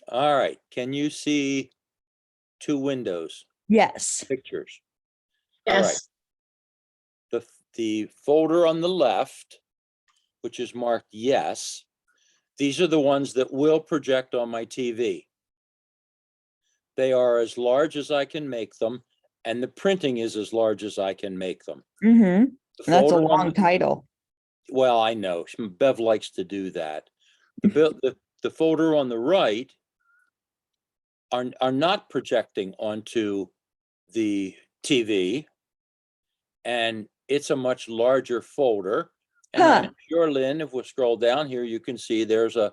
All right, can you see two windows, Yes. pictures? All right. Yes, The folder on the left, which is marked yes, these are the ones that will project on my TV. They are as large as I can make them, and the printing is as large as I can make them. Mm-hmm. The That's a folder on long the- title. Well, I know, Bev likes to do that. The folder on the right are not projecting onto the TV, and it's a much larger folder. And Huh. I'm sure, Lynn, if we scroll down here, you can see there's a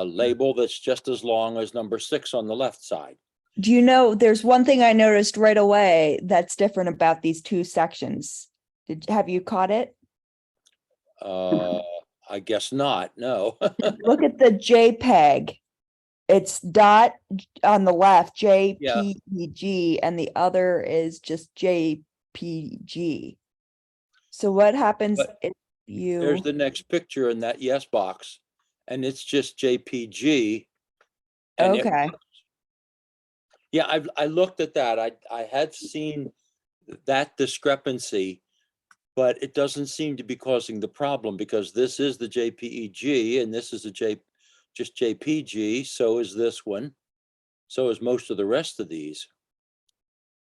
label that's just as long as number 6 on the left side. Do you know, there's one thing I noticed right away that's different about these two sections. Have you caught it? I guess not, no. Look at the JPEG. It's dot on the left, JPEG, and the other is just JPG. So what happens But if There's you, the next picture in that yes box, and it's just JPG. And okay, yeah, I looked at that. I had seen that discrepancy, but it doesn't seem to be causing the problem because this is the JPEG and this is just JPG. So is this one. So is most of the rest of these.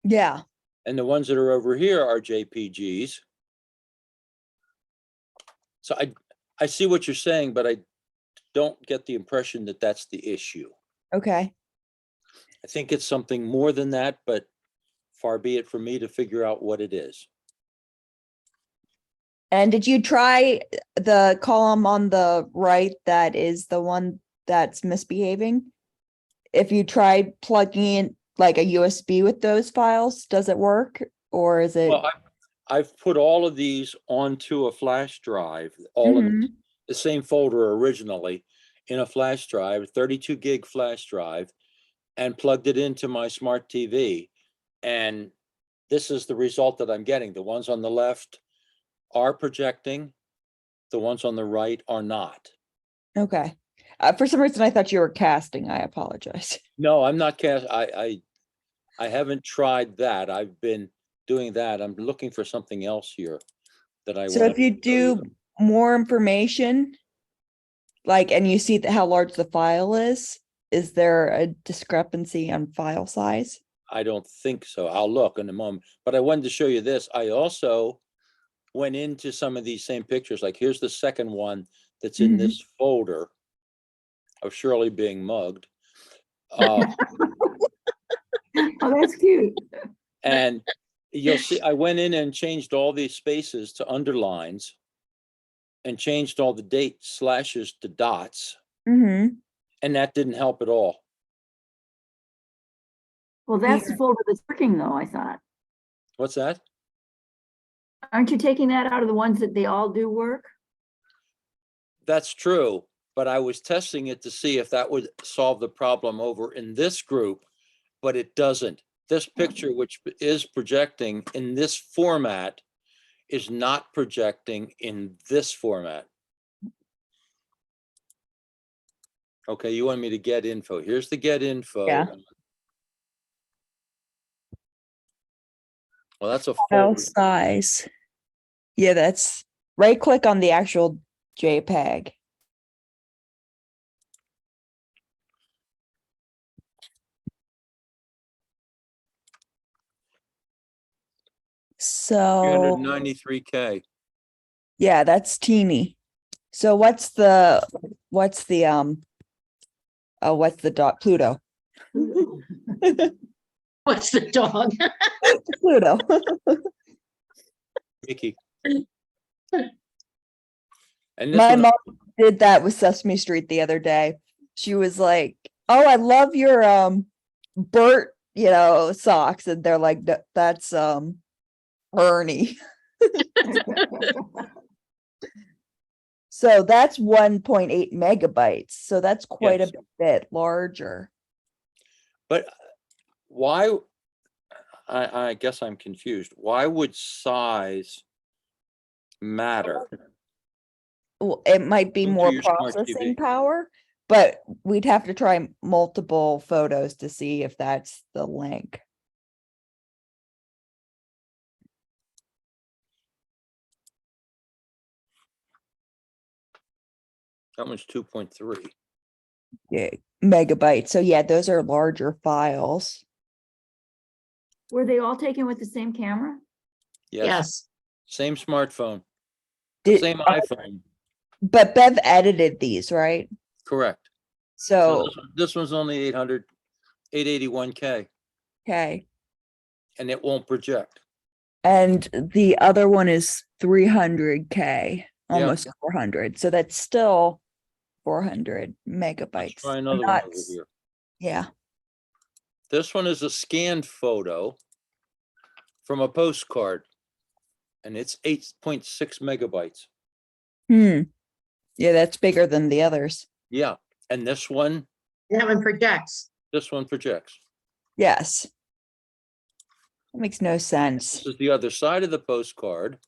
yeah. And the ones that are over here are JPGs. So I see what you're saying, but I don't get the impression that that's the issue. Okay. I think it's something more than that, but far be it for me to figure out what it is. And did you try the column on the right that is the one that's misbehaving? If you tried plugging in like a USB with those files, does it work? Or is it? Well, I've put all of these onto a flash drive, all in Mhm. the same folder originally, in a flash drive, 32 gig flash drive, and plugged it into my smart TV. And this is the result that I'm getting. The ones on the left are projecting, the ones on the right are not. Okay. For some reason, I thought you were casting. I apologize. No, I'm not I haven't tried that. I've been doing that. I'm looking for something else here that I So want if you do more information, like, and you see how large the file is there a discrepancy on file size? I don't think so. I'll look in a moment, but I wanted to show you this. I also went into some of these same pictures. Like here's the second one that's in this folder of Shirley being mugged. oh, that's cute. And you'll see, I went in and changed all these spaces to underlines and changed all the date slashes to dots, Mm-hmm. and that didn't help at all. Well, that's the folder that's working though, I thought. What's that? Aren't you taking that out of the ones that they all do work? That's true, but I was testing it to see if that would solve the problem over in this group, but it doesn't. This picture, which is projecting in this format, is not projecting in this format. Okay, you want me to get info. Here's the get info. Yeah. Well, that's a File folder. size. Yeah, that's right click on the actual JPEG. So 393K. yeah, that's teeny. So what's the dot Pluto? What's the dog? Pluto. Mickey. And this My one, mom did that with Sesame Street the other day. She was like, "Oh, I love your Bert, socks," and they're like, "That's Ernie." So that's 1.8 megabytes. So that's quite Yes. a bit larger. but why, I guess I'm confused. Why would size matter? Well, it might be Into more your smart processing TV. power, But we'd have to try multiple photos to see if that's the link. That one's 2.3. Yeah, megabytes. So yeah, those are larger files. Were they all taken with the same camera? Yes, Yes, same smartphone, Did- same iPhone, But Bev edited these, right? correct. So So, this one's only 881K, okay. and it won't project. And the other one is 300K, Yeah. almost 400. So that's still 400 megabytes. Let's try another one over Nuts. here. Yeah. This one is a scanned photo from a postcard, and it's 8.6 megabytes. Yeah, that's bigger than the others. Yeah, and this one projects. projects. Yes. That makes no This sense. is the other side of the postcard.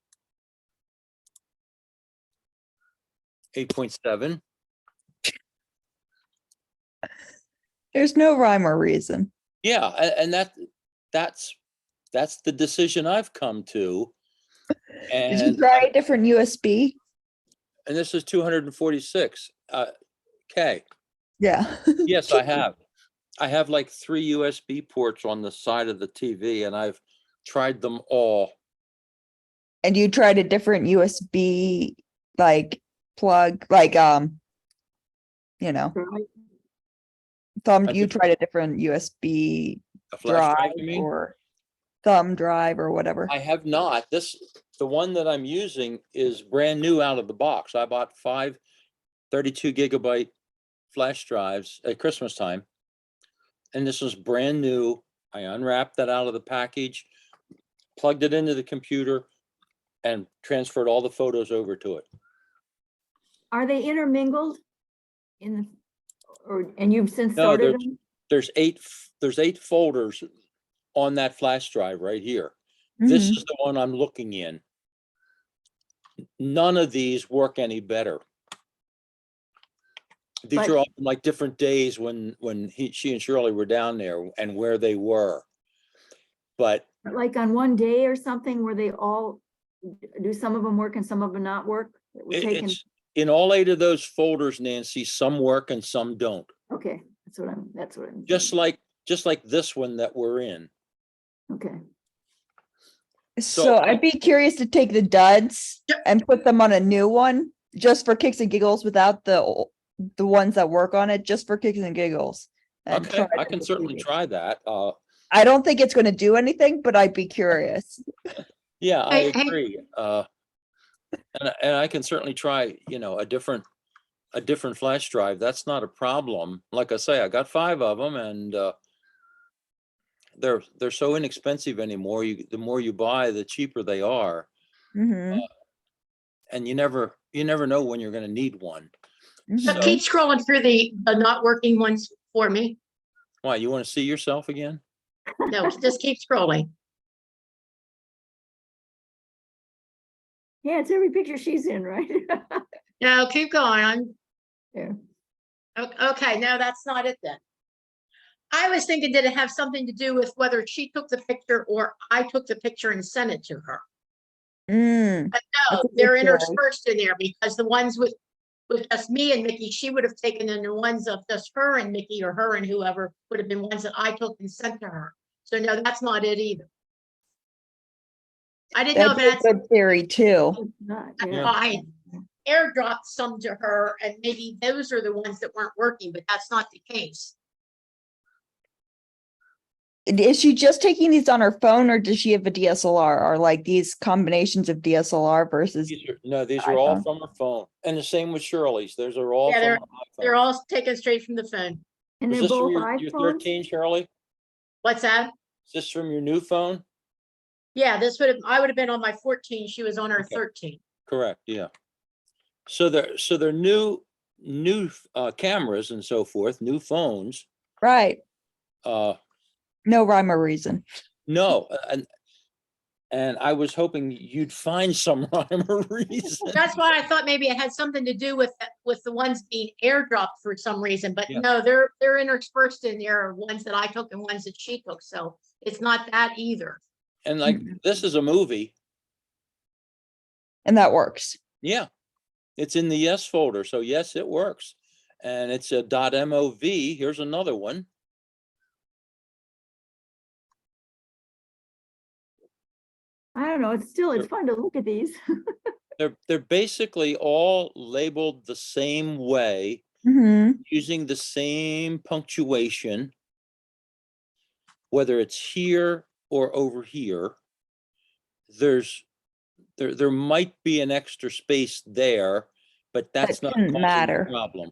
8.7. There's no rhyme or reason. Yeah, and that's the decision I've come to. Did you And try a different USB? and this is 246 K. Yeah. Yes, I have. I have like 3 USB ports on the side of the TV, and I've tried them all. And you tried a different USB like plug, like you know, you tried a different USB A flash drive drive, you mean? or thumb drive or whatever. I have not. The one that I'm using is brand new out of the box. I bought 5 32 gigabyte flash drives at Christmas time. And this was brand new. I unwrapped that out of the package, plugged it into the computer, and transferred all the photos over to it. Are they intermingled in the, and you've since No, sorted them? there's 8 folders on that flash drive right here. This Mhm. is the one I'm looking in. None of these work any better. These But- are all like different days when she and Shirley were down there and where they were. But Like on one day or something where they all, do some of them work and some of them not work? It was taken, it's in all 8 of those folders, Nancy, some work and some don't. okay, that's what I'm. Just like this one that we're in. Okay, So I'd be curious to take the duds and put them on a new one just for kicks and giggles without the ones that work on it, just for kicks and giggles. And Okay, try I to can see. certainly try that. I don't think it's going to do anything, but I'd be curious. Yeah, I Hey, agree. And I can certainly try, a different flash drive. That's not a problem. Like I say, I got 5 of them, and they're so inexpensive anymore. The more you buy, the cheaper they are. Mhm, And you never know when you're going to need one. So mhm. keep scrolling through the not working ones for me. Why, you want to see yourself again? No, just keep scrolling. yeah, it's every picture she's in, right? No, keep going. Yeah. Okay, no, that's not it then. I was thinking, did it have something to do with whether she took the picture or I took the picture and sent it to her? Mm, No, That's a good they're theory. interspersed in there because the ones with just me and Mickey, she would have taken, and the ones of just her and Mickey or her and whoever would have been ones that I took and sent to her. So no, that's not it either. I didn't know if That'd be a that's good theory too. It's not, Yeah. why I airdropped some to her, and maybe those are the ones that weren't working, but that's not the case. Is she just taking these on her phone, or does she have a DSLR, or like these combinations of DSLR versus? These are all iPhone. from her phone. And the same with Shirley's. Those are all Yeah, from her They're iPhone. all taken straight from the phone. and Is they're this from both your iPhones? 13, Shirley? What's that? Is this from your new phone? Yeah, I would have been on my 14. She was on her Okay. 13. Correct, yeah. So they're new cameras and so forth, new phones. Right. Uh, No rhyme or reason. no, And I was hoping you'd find some rhyme or reason. That's why I thought maybe it had something to do with the ones being airdropped for some reason, but Yeah. no, they're interspersed in there, ones that I took and ones that she took, so it's not that either. And like, this is a movie. And that works. Yeah, it's in the yes folder. So yes, it works. And it's a .mov. Here's another one. I don't know, it's fun to look at these. They're basically all labeled the same way, Mm-hmm. using the same punctuation, whether it's here or over here. There might be an extra space there, but that's not shouldn't causing matter. the problem.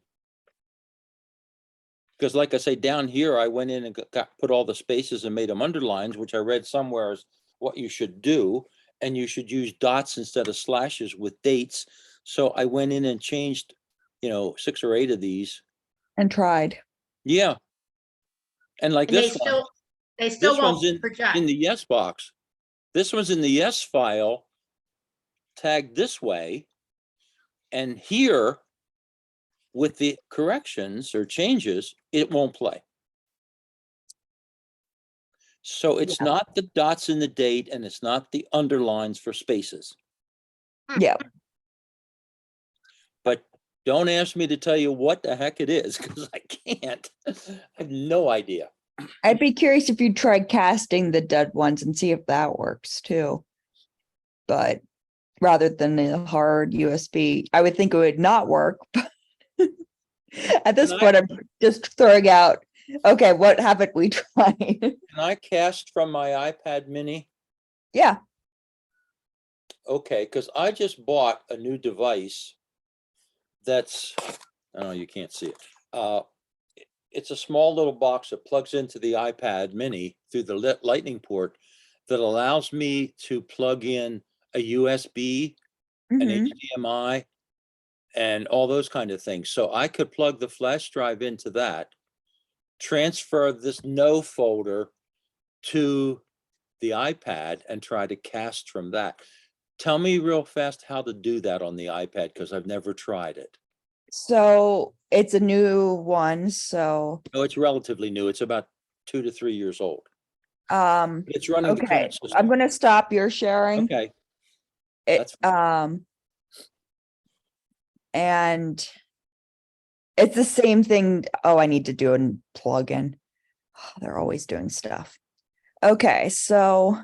Because like I say, down here, I went in and put all the spaces and made them underlines, which I read somewhere is what you should do. And you should use dots instead of slashes with dates. So I went in and changed, 6 or 8 of these. And tried. Yeah. And like And this one, they still this one's won't project. in the yes box. This one's in the yes file, tagged this way. And here, with the corrections or changes, it won't play. So it's not the dots in the date and it's not the underlines for spaces. Yeah. But don't ask me to tell you what the heck it is, because I can't. I have no idea. I'd be curious if you tried casting the dead ones and see if that works too. But rather than a hard USB, I would think it would not work. At this point, I'm just throwing out, okay, what haven't we tried? Can I cast from my iPad mini? Yeah. Okay, because I just bought a new device that's, oh, you can't see it. It's a small little box that plugs into the iPad mini through the lightning port that allows me to plug in a USB, an Mhm. HDMI, and all those kind of things. So I could plug the flash drive into that, transfer this no folder to the iPad and try to cast from that. Tell me real fast how to do that on the iPad, because I've never tried it. So it's a new one. So No, it's relatively new. It's about 2 to 3 years old. It's running the okay, current system. I'm gonna stop your sharing. Okay, It that's and it's the same thing. Oh, I need to do a plugin. They're always doing stuff. Okay, so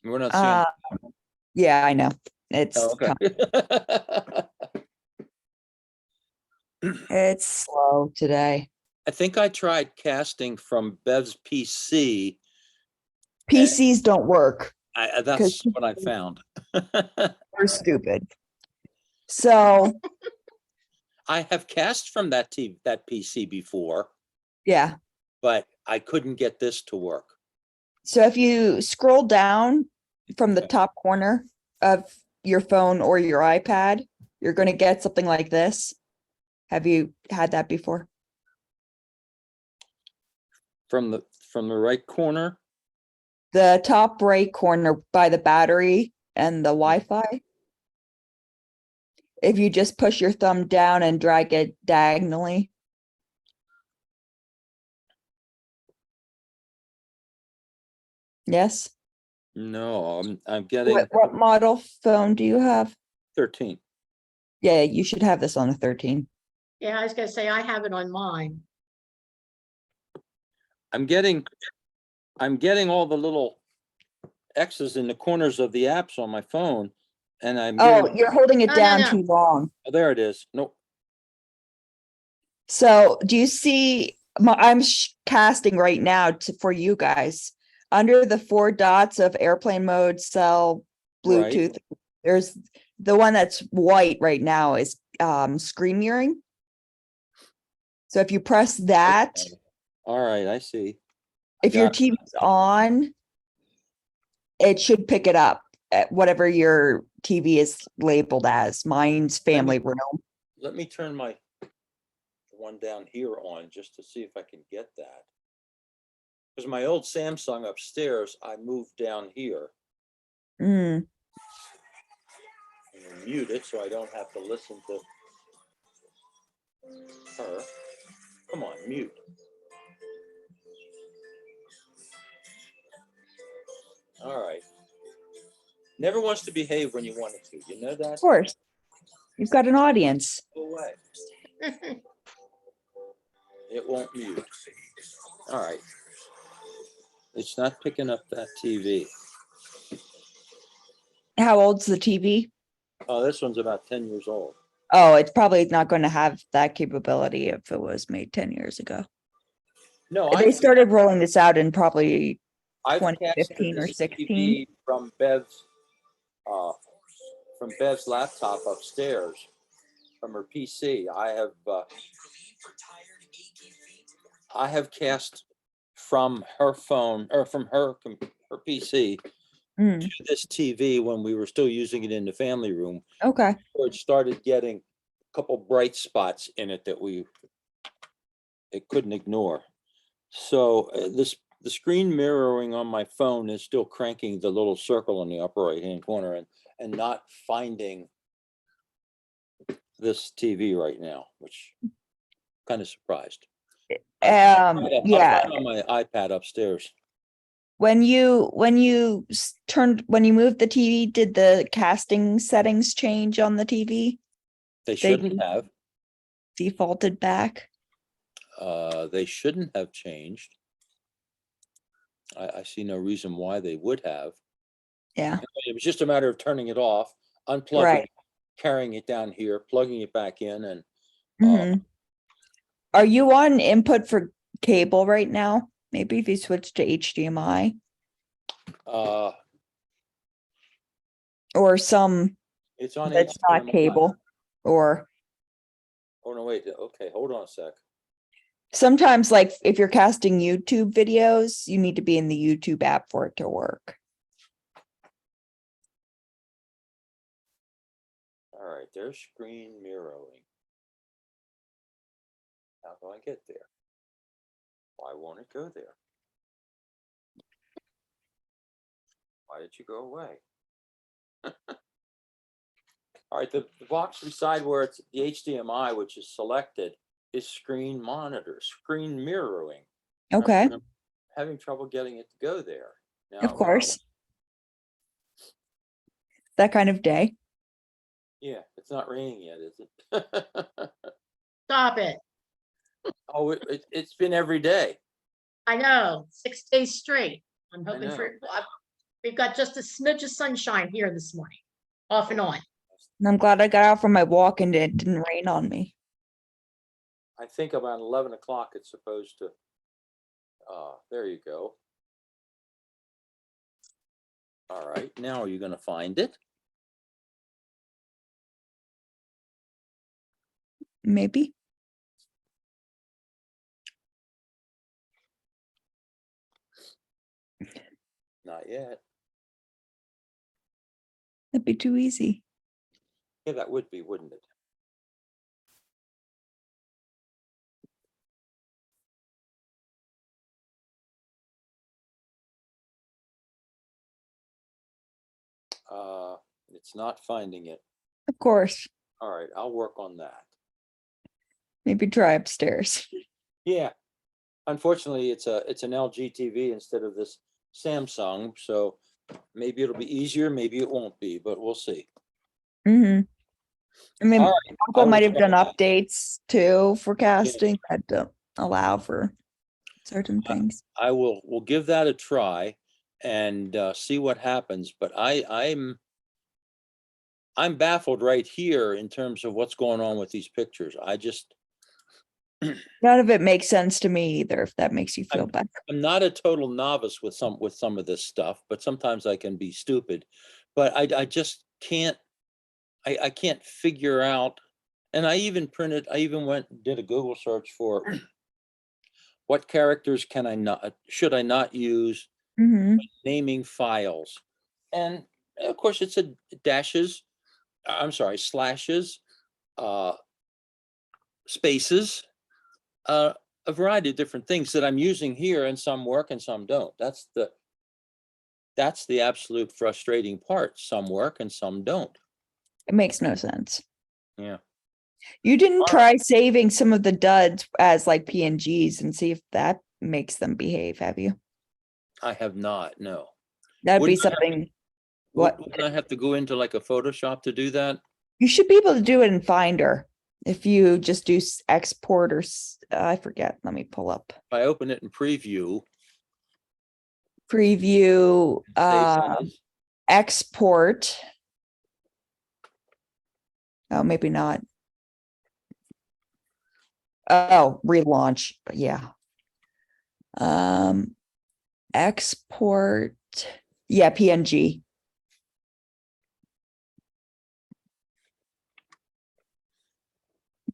we're not seeing. yeah, I know. It's Oh, okay. it's slow today. I think I tried casting from Bev's PC. PCs don't work. That's what I found. We're stupid. So I have cast from that PC before, yeah. but I couldn't get this to work. So if you scroll down from the Okay. top corner of your phone or your iPad, you're going to get something like this. Have you had that before? From the right corner. The top right corner by the battery and the Wi-Fi. If you just push your thumb down and drag it diagonally. Yes. No, I'm getting What model phone do you have? 13. Yeah, you should have this on a 13. Yeah, I was gonna say, I have it on mine. I'm getting all the little X's in the corners of the apps on my phone, and I'm Oh, getting, you're holding it No, down no. too long. oh, there it is. Nope. So do you see, I'm casting right now for you guys. Under the 4 dots of airplane mode, cell, Right. Bluetooth, there's the one that's white right now is screen mirroring. So if you press that, Okay. All right, I see. if your Got it. TV's on, it should pick it up at whatever your TV is labeled as. Mine's family room. Let me turn the one down here on just to see if I can get that. Because my old Samsung upstairs, I moved down here Mm, and mute it so I don't have to listen to her. Come on, mute. All right. Never wants to behave when you want it to. You know that? of course. You've got an audience. Go away. It won't mute. All right. It's not picking up that TV. How old's the TV? Oh, this one's about 10 years old. Oh, it's probably not going to have that capability if it was made 10 years ago. No, They started rolling this out in probably I've 2015 casted or this 16. TV from Bev's laptop upstairs from her PC. I have cast from her phone or from her PC Mm, to this TV when we were still using it in the family room. okay. Where it started getting a couple bright spots in it that it couldn't ignore. So the screen mirroring on my phone is still cranking the little circle in the upper right hand corner and not finding this TV right now, which kind of surprised. I'll try Yeah. it on my iPad upstairs. When you moved the TV, did the casting settings change on the TV? They shouldn't have. Defaulted back? They shouldn't have changed. I see no reason why they would have. Yeah. It was just a matter of turning it off, unplugging, Right. carrying it down here, plugging it back in, and Mhm. Are you on input for cable right now? Maybe if you switch to HDMI or some it's on that's not HDMI. cable, or Oh no, wait. Okay, hold on a sec. sometimes like if you're casting YouTube videos, you need to be in the YouTube app for it to work. All right, there's screen mirroring. How do I get there? Why won't it go there? Why did you go away? All right, the box beside where it's the HDMI, which is selected, is screen monitor, screen mirroring. Okay, I'm having trouble getting it to go there. Now, of course. That kind of day. Yeah, it's not raining yet, is it? Stop it. Oh, it's been every day. I know, 6 days straight. I'm I hoping know. for, we've got just a smidge of sunshine here this morning, off and on. And I'm glad I got out for my walk and it didn't rain on me. I think about 11 o'clock it's supposed to. There you go. All right, now are you going to find it? Maybe. Not yet. That'd be too easy. Yeah, that would be, wouldn't it? It's not finding it. Of course. All right, I'll work on that. Maybe try upstairs. Yeah. Unfortunately, it's an LG TV instead of this Samsung, so maybe it'll be easier, maybe it won't be, but we'll see. I mean, All right, Uncle I will might have try done that. updates too for casting that don't allow for certain things. We'll give that a try and see what happens, but I'm baffled right here in terms of what's going on with these pictures. None of it makes sense to me either, if that makes you feel better. I'm not a total novice with some of this stuff, but sometimes I can be stupid. But I just can't. I can't figure out. And I even went and did a Google search for what characters should I not use naming files, and of course it said dashes. I'm sorry, slashes, spaces. a variety of different things that I'm using here, and some work and some don't. That's the absolute frustrating part. Some work and some don't. It makes no sense. Yeah. You didn't All try saving some of the duds as like PNGs and see if that makes them behave, have you? I have not, no. That'd be Wouldn't I have to- something, what, Wouldn't I have to go into like a Photoshop to do that? you should be able to do it in Finder. If you just do export or, I forget, let me pull up. If I open it in preview. Preview, save as, export. Oh, maybe not. Oh, relaunch, yeah. Export, yeah, PNG.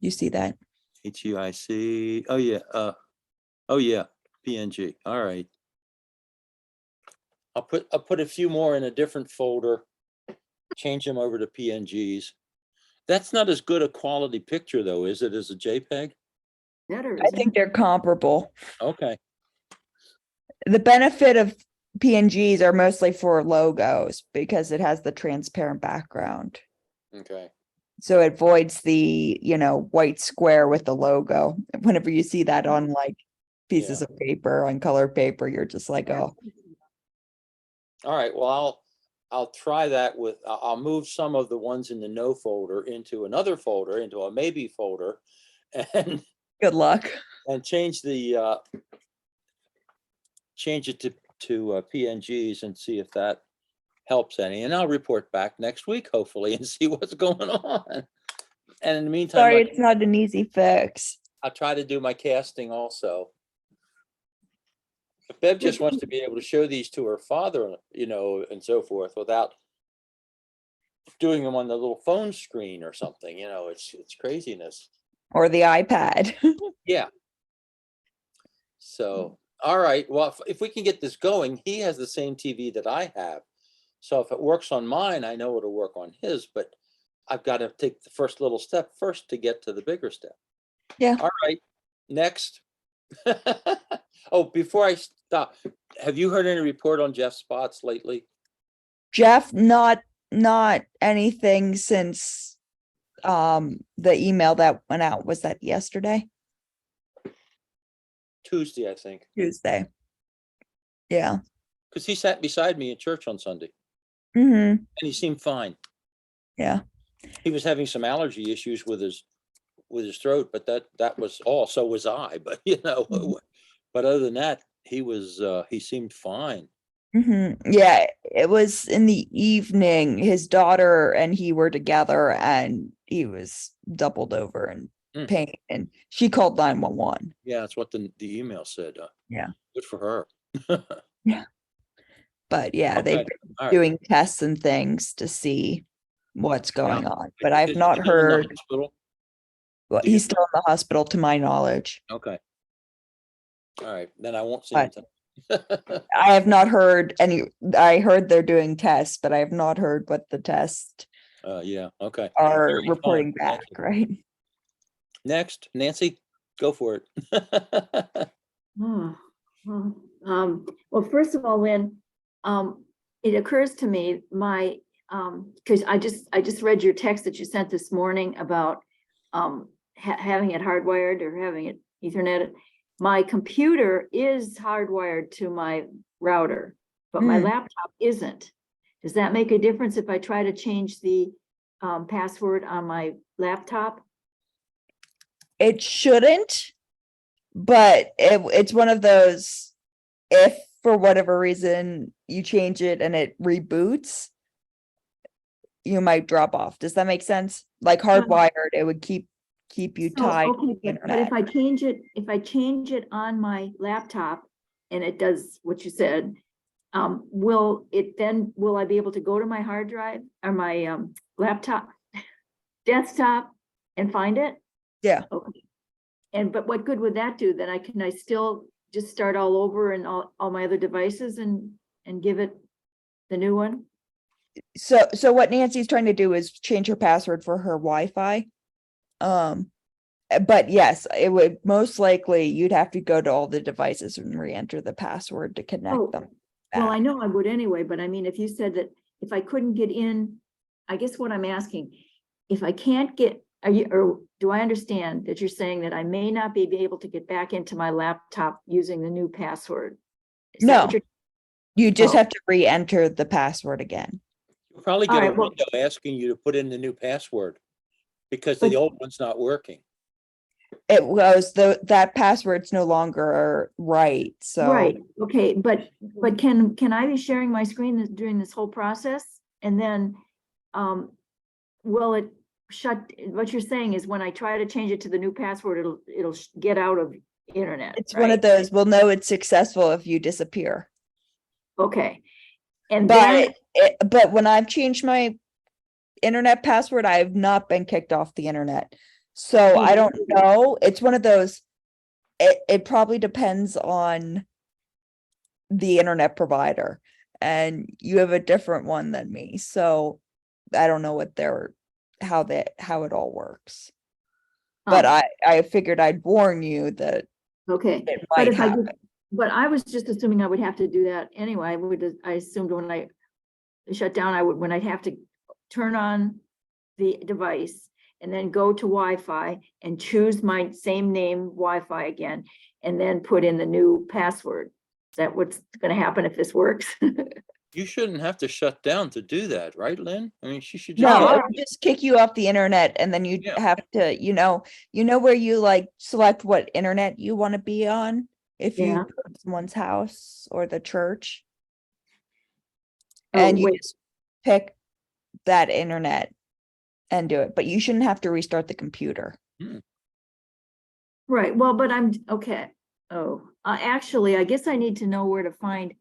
You see that? HUIC, oh yeah, PNG, all right. I'll put a few more in a different folder, change them over to PNGs. That's not as good a quality picture though, is it, as a JPEG? Better, I isn't think it? they're comparable. Okay, The benefit of PNGs are mostly for logos because it has the transparent background. okay. So it avoids the, white square with the logo. Whenever you see that on like pieces Yeah. of paper, on colored paper, you're just like, oh, All right, well, I'll try that with, I'll move some of the ones in the no folder into another folder, into a maybe folder, and good luck. change the change it to PNGs and see if that helps any. And I'll report back next week, hopefully, and see what's going on. And in the meantime, Sorry, like, it's not an easy fix. I'll try to do my casting also. But Bev just wants to be able to show these to her father, and so forth, without doing them on the little phone screen or something, it's craziness. Or the iPad. Yeah. So, all right, well, if we can get this going, he has the same TV that I have. So if it works on mine, I know it'll work on his, but I've got to take the first little step first to get to the bigger step. Yeah. All right, next. Oh, before I stop, have you heard any report on Jeff Spots lately? Jeff, not anything since the email that went out. Was that yesterday? Tuesday, I think, Tuesday. Yeah. because he sat beside me in church on Sunday Mm-hmm. and he seemed fine. Yeah. He was having some allergy issues with his throat, but that was all. So was I, but but other than that, he seemed fine. Mm-hmm. Yeah, it was in the evening. His daughter and he were together and he was doubled over in pain and she called 911. Yeah, that's what the email said. Yeah. Good for her. Yeah. But yeah, they've Okay, been all right. doing tests and things to see what's going on. But I've Is he not still in the heard, hospital? well, Do you he's still in the hospital to my knowledge. Okay. All right, then I won't see But- him. I have not heard any, I heard they're doing tests, but I have not heard what the tests Yeah, okay. are All right, reporting fine. back, right? Next, Nancy, go for it. Oh, well, first of all, Lynn, it occurs to me, because I just read your text that you sent this morning about having it hardwired or having it Ethernet. My computer is hardwired to my router, but my laptop isn't. Does that make a difference if I try to change the password on my laptop? It shouldn't, but it's one of those, if for whatever reason you change it and it reboots, you might drop off. Does that make sense? Like hardwired, it would keep you tied to the But internet. if I change it on my laptop and it does what you said, will I be able to go to my hard drive or my laptop, desktop and find it? Yeah. Okay. But what good would that do? Then can I still just start all over and all my other devices and give it the new one? So what Nancy's trying to do is change her password for her Wi-Fi. But yes, it would most likely, you'd have to go to all the devices and re-enter the password to Oh, connect them. Well, I back. know I would anyway, but I mean, if you said that if I couldn't get in, I guess what I'm asking, if I can't get, are you, or do I understand that you're saying that I may not be able to get back into my laptop using the new password? Is that what No, you're- you just Oh. have to re-enter the password again. You'll probably All get a right, well- window asking you to put in the new password because But- the old one's not working. It was that password's no longer right, so. Right, okay, but can I be sharing my screen during this whole process? And then, will it shut, what you're saying is when I try to change it to the new password, it'll get out of internet, It's one of right? those, we'll know it's successful if you disappear. Okay. And then, But when I've changed my internet password, I have not been kicked off the internet. So I don't know. It's one of those, it probably depends on the internet provider. And you have a different one than me. So I don't know how it all works. But I figured I'd warn you that okay, it but might if I happen. did, but I was just assuming I would have to do that anyway. I assumed when I shut down, when I'd have to turn on the device and then go to Wi-Fi and choose my same name Wi-Fi again, and then put in the new password. Is that what's gonna happen if this works? You shouldn't have to shut down to do that, right, Lynn? I mean, she should No, just. all it right. would just kick you off the internet and then you Yeah. have to, where you like select what internet you want to be on if you Yeah. go to someone's house or the church. Oh, And you wait. just pick that internet and do it, but you shouldn't have to restart the computer. Right, well, but I'm, okay. Oh, actually, I guess I need to know where to find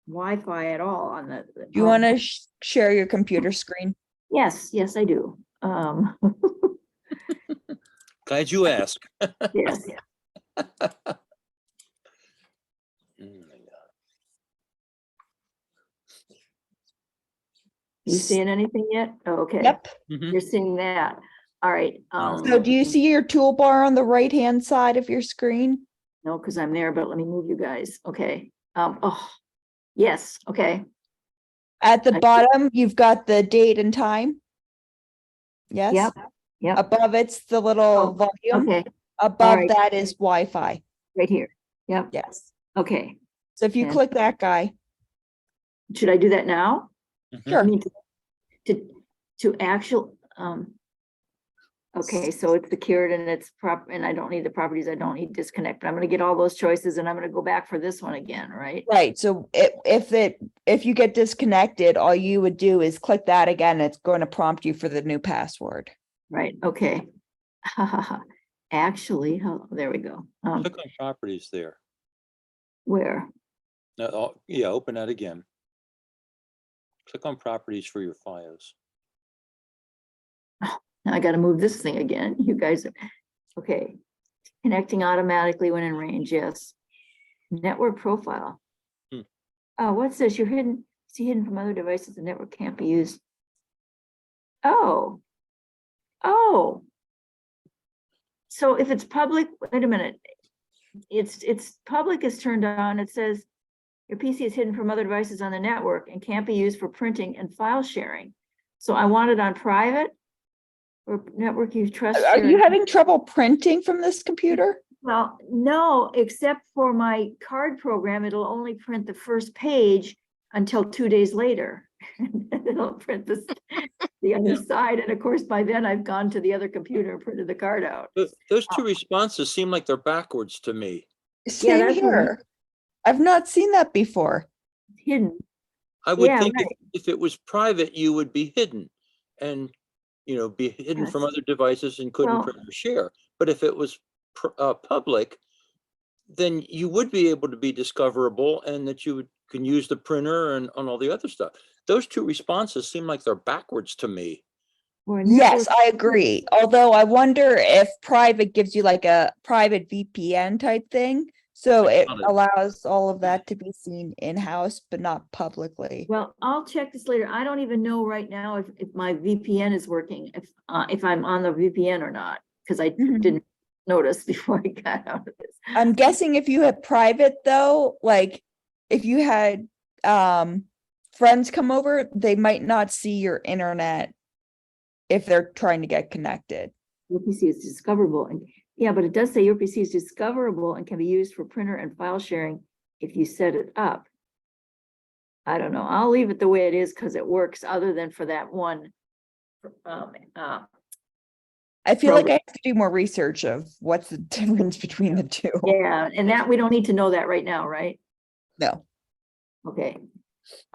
Wi-Fi at all on the. Do you want to share your computer screen? Yes, I do. Glad you asked. Yes, you seeing anything yet? Oh, okay. Yep. Mhm. You're seeing that. All right. So do you see your toolbar on the right-hand side of your screen? No, because I'm there, but let me move you guys. Okay. Oh, yes, okay. At the I see. bottom, you've got the date and time. Yes? Yep, yep. Above it's the little Oh, volume. okay, Above right. that is Wi-Fi. right here. Yep, Yes. okay. So if you And- click that guy, Should I do that now? Mhm. I sure. mean, to actual, okay, so it's secured and it's and I don't need the properties, I don't need disconnect, but I'm gonna get all those choices and I'm gonna go back for this one again, right? Right. So if you get disconnected, all you would do is click that again. It's going to prompt you for the new password. Right, okay. Actually, there we go. Click on properties there. Where? Yeah, open that again. Click on properties for your FiOS. Now I gotta move this thing again. You guys, okay. Connecting automatically when in range, yes. Network profile. Hmm. Oh, what's this? You're hidden, hidden from other devices, the network can't be used. Oh. So if it's public, wait a minute. It's public is turned on. It says your PC is hidden from other devices on the network and can't be used for printing and file sharing. So I want it on private or network use trust. Are you sharing. having trouble printing from this computer? Well, no, except for my card program, it'll only print the first page until 2 days later. And then it'll print the other side. And of course, by then I've gone to the other computer and printed the card out. Those two responses seem like they're backwards to me. Same that's what here. I've not seen that before. Hidden. I would Yeah, think right. if it was private, you would be hidden and, be hidden from Yes. other devices and couldn't Well- print or share. But if it was public, then you would be able to be discoverable and that you can use the printer and on all the other stuff. Those two responses seem like they're backwards to me. Or Yes, network- I agree. Although I wonder if private gives you like a private VPN type thing. So it Got it. allows all of that to be seen in-house, but not publicly. Well, I'll check this later. I don't even know right now if my VPN is working, if I'm on the VPN or not, because I Mhm. didn't notice before I got out of this. I'm guessing if you had private though, like if you had friends come over, they might not see your internet if they're trying to get connected. Your PC is discoverable, and yeah, but it does say your PC is discoverable and can be used for printer and file sharing if you set it up. I don't know. I'll leave it the way it is because it works, other than for that one. I feel like I Program. have to do more research of what's the difference between the two. Yeah, and that we don't need to know that right now, right? No. Okay.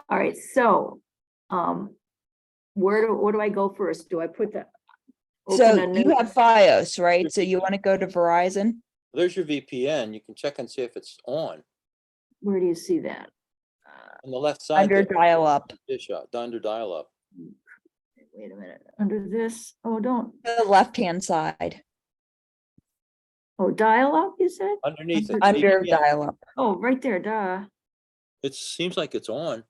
All right. So, where do I go first? Do I put the? So open a you new- have FiOS, right? So you want to go to Verizon? There's your VPN. You can check and see if it's on Where do you see that? on the left side. Under there. dial-up. Under dial-up. Wait a minute. Under this? Oh, don't. The left-hand side. Oh, dial up, you said? Underneath it. Under VPN. dial-up. Oh, right there, duh. It seems like it's on,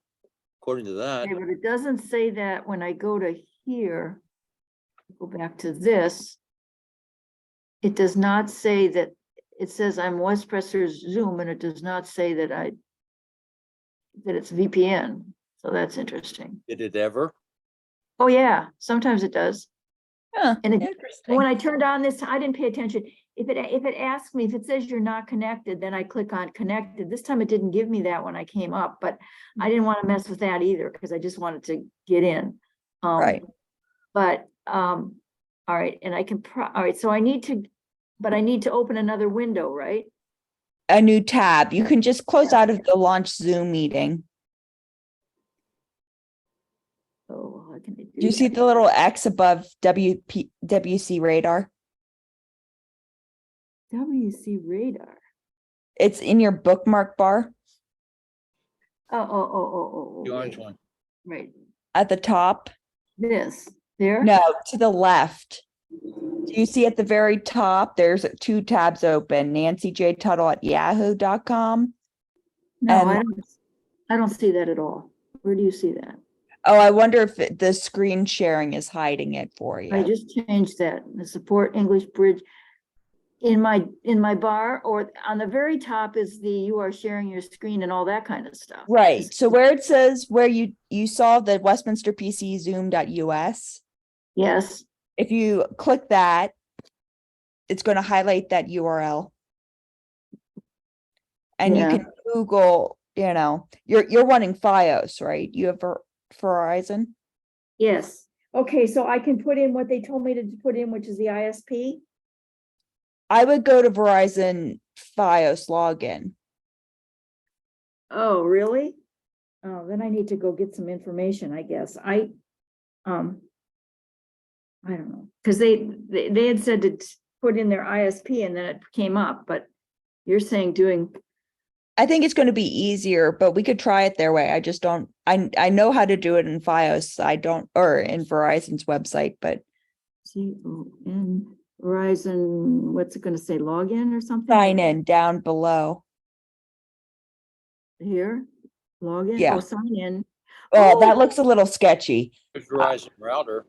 according to that. Okay, but it doesn't say that when I go to here, go back to this. It does not say that, it says I'm West Presser's Zoom, and it does not say that that it's VPN. So that's interesting. Did it ever? Oh, yeah, sometimes it does. Huh, And interesting. when I turned on this, I didn't pay attention. If it asks me, if it says you're not connected, then I click on connected. This time it didn't give me that when I came up, but I didn't want to mess with that either because I just wanted to get in. Right. But, all right, and I can, all right, so I need to open another window, right? A new tab. You can just close out of the launch Zoom meeting. Oh, how can I Do you see the little X above WC radar? WC radar? It's in your bookmark bar Oh. The orange one. Right, at the top. this, there? No, to the left. Do you see at the very top, there's 2 tabs open, nancyjtuttle@yahoo.com. No, and- I don't see that at all. Where do you see that? Oh, I wonder if the screen sharing is hiding it for I you. just changed that, the support English bridge. In my bar, or on the very top is you are sharing your screen and all that kind of stuff. Right. So where it says where you saw the Westminster PC Zoom.us, Yes, if you click that, it's going to highlight that URL. And Yeah. you can Google, you're running FiOS, right? You have Verizon? yes. Okay, so I can put in what they told me to put in, which is the ISP. I would go to Verizon FiOS login. Oh, really? Oh, then I need to go get some information, I guess. I don't know, because they had said to put in their ISP and then it came up, but you're saying I think it's going to be easier, but we could try it their way. I just don't, I know how to do it in FiOS. Or in Verizon's website, but in Verizon, what's it gonna say, login or something? sign in down below. Here, login, Yeah. oh, sign in. Oh, that Oh. looks a little sketchy. There's Verizon router.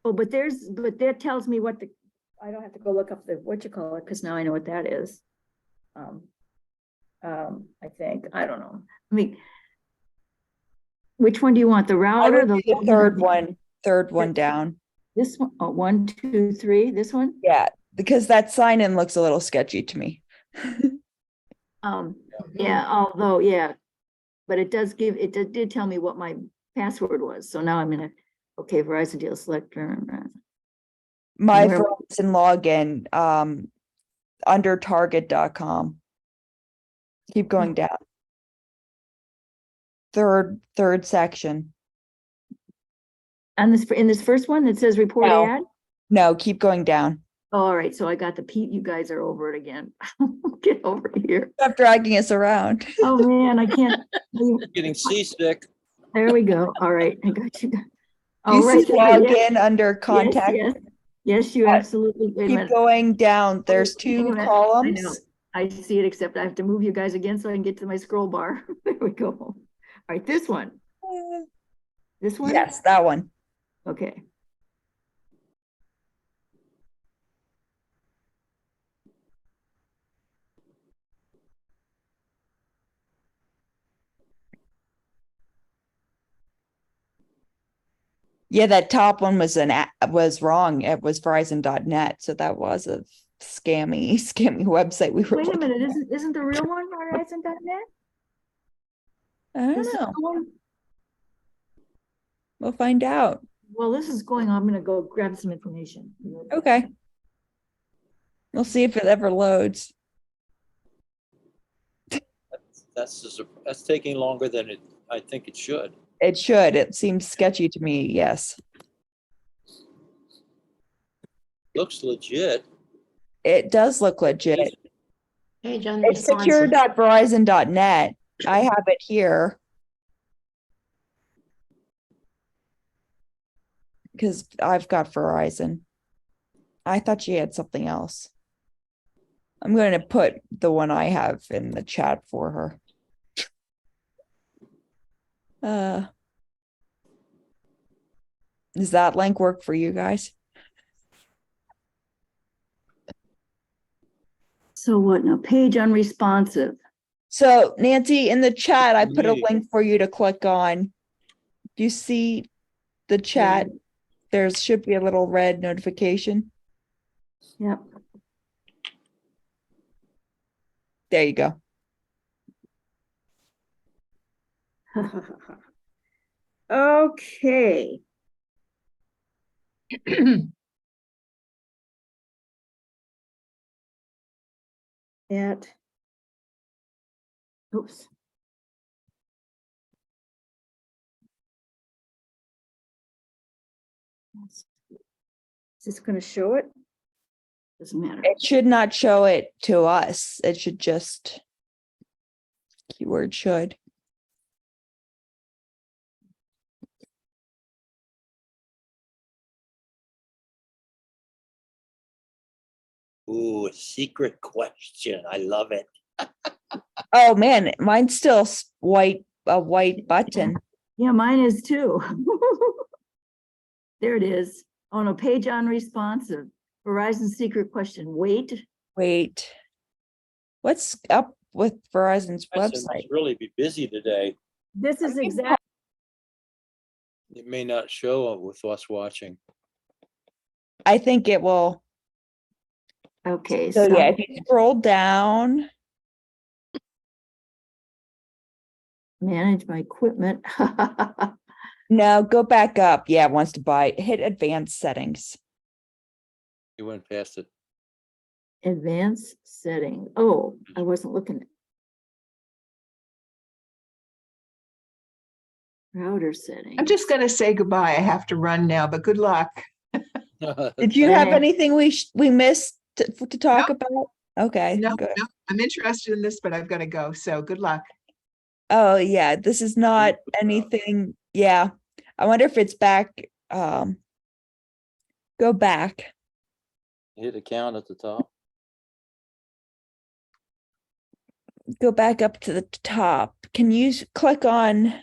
Oh, but that tells me I don't have to go look up because now I know what that is. I think, I don't know. I mean, which one do you want, the I router? would do the third one down. This one, oh, 1, 2, 3, this one? Yeah, because that sign in looks a little sketchy to me. Yeah, although, yeah, but it did tell me what my password was, so now I'm gonna, okay, Verizon deal selector. My Where- Verizon login, under target.com. Keep going down. Third section. And in this first one, it says report No. ad. No, keep going down. All right, so I got you guys are over it again. Get over here. Stop dragging us around. Oh, man, I can't. Getting seasick. There we go. All right, I got you. You All right. see login under contact. Yes, you absolutely. Wait a Keep minute. going down. There's Wait a 2 minute. I know. columns. I see it, except I have to move you guys again so I can get to my scroll bar. There we go. All right, this one. This one? Yes, that one. Okay. Yeah, that top one was wrong. It was Verizon.net, so that was a scammy website we were Wait a looking minute, at. isn't the real one Verizon.net? I don't This is know. the one? We'll find out. Well, this is going, I'm gonna go grab some information. Okay. We'll see if it ever loads. That's taking longer than I think it should. It should. It seems sketchy to me. Yes. Looks legit. It does look legit. Page on It's responsive. secure.verizon.net. I have it here. Because I've got Verizon. I thought she had something else. I'm going to put the one I have in the chat for her. Does that link work for you guys? So what now? Page unresponsive. So Nancy, in the chat, I put a Me. link for you to click on. Do you see the chat? There should be a little red notification. Yep. There you go. Okay. Oops. Is this going to show it? Doesn't matter. It should not show it to us. It should just keyword should. Ooh, a secret question. I love it. Oh man, mine's still a white button. Yeah, mine is too. There it is. Oh no, page unresponsive. Verizon secret question. Wait. Wait. What's up with Verizon's Verizon website? must really be busy today. This is exactly. It may not show with us watching. I think it will. Okay. So yeah, if you scroll down. Manage my equipment. No, go back up. Yeah, it wants to buy. Hit advanced settings. You went past it. Advanced setting. Oh, I wasn't looking. Router setting. I'm just going to say goodbye. I have to run now, but good luck. Did you have Okay. anything we missed to talk about? Okay, No, good. no, I'm interested in this, but I've got to go. So good luck. Oh yeah, this is not anything. Yeah, I wonder if it's back. Go back. Hit account at the top. Go back up to the top. Can you click on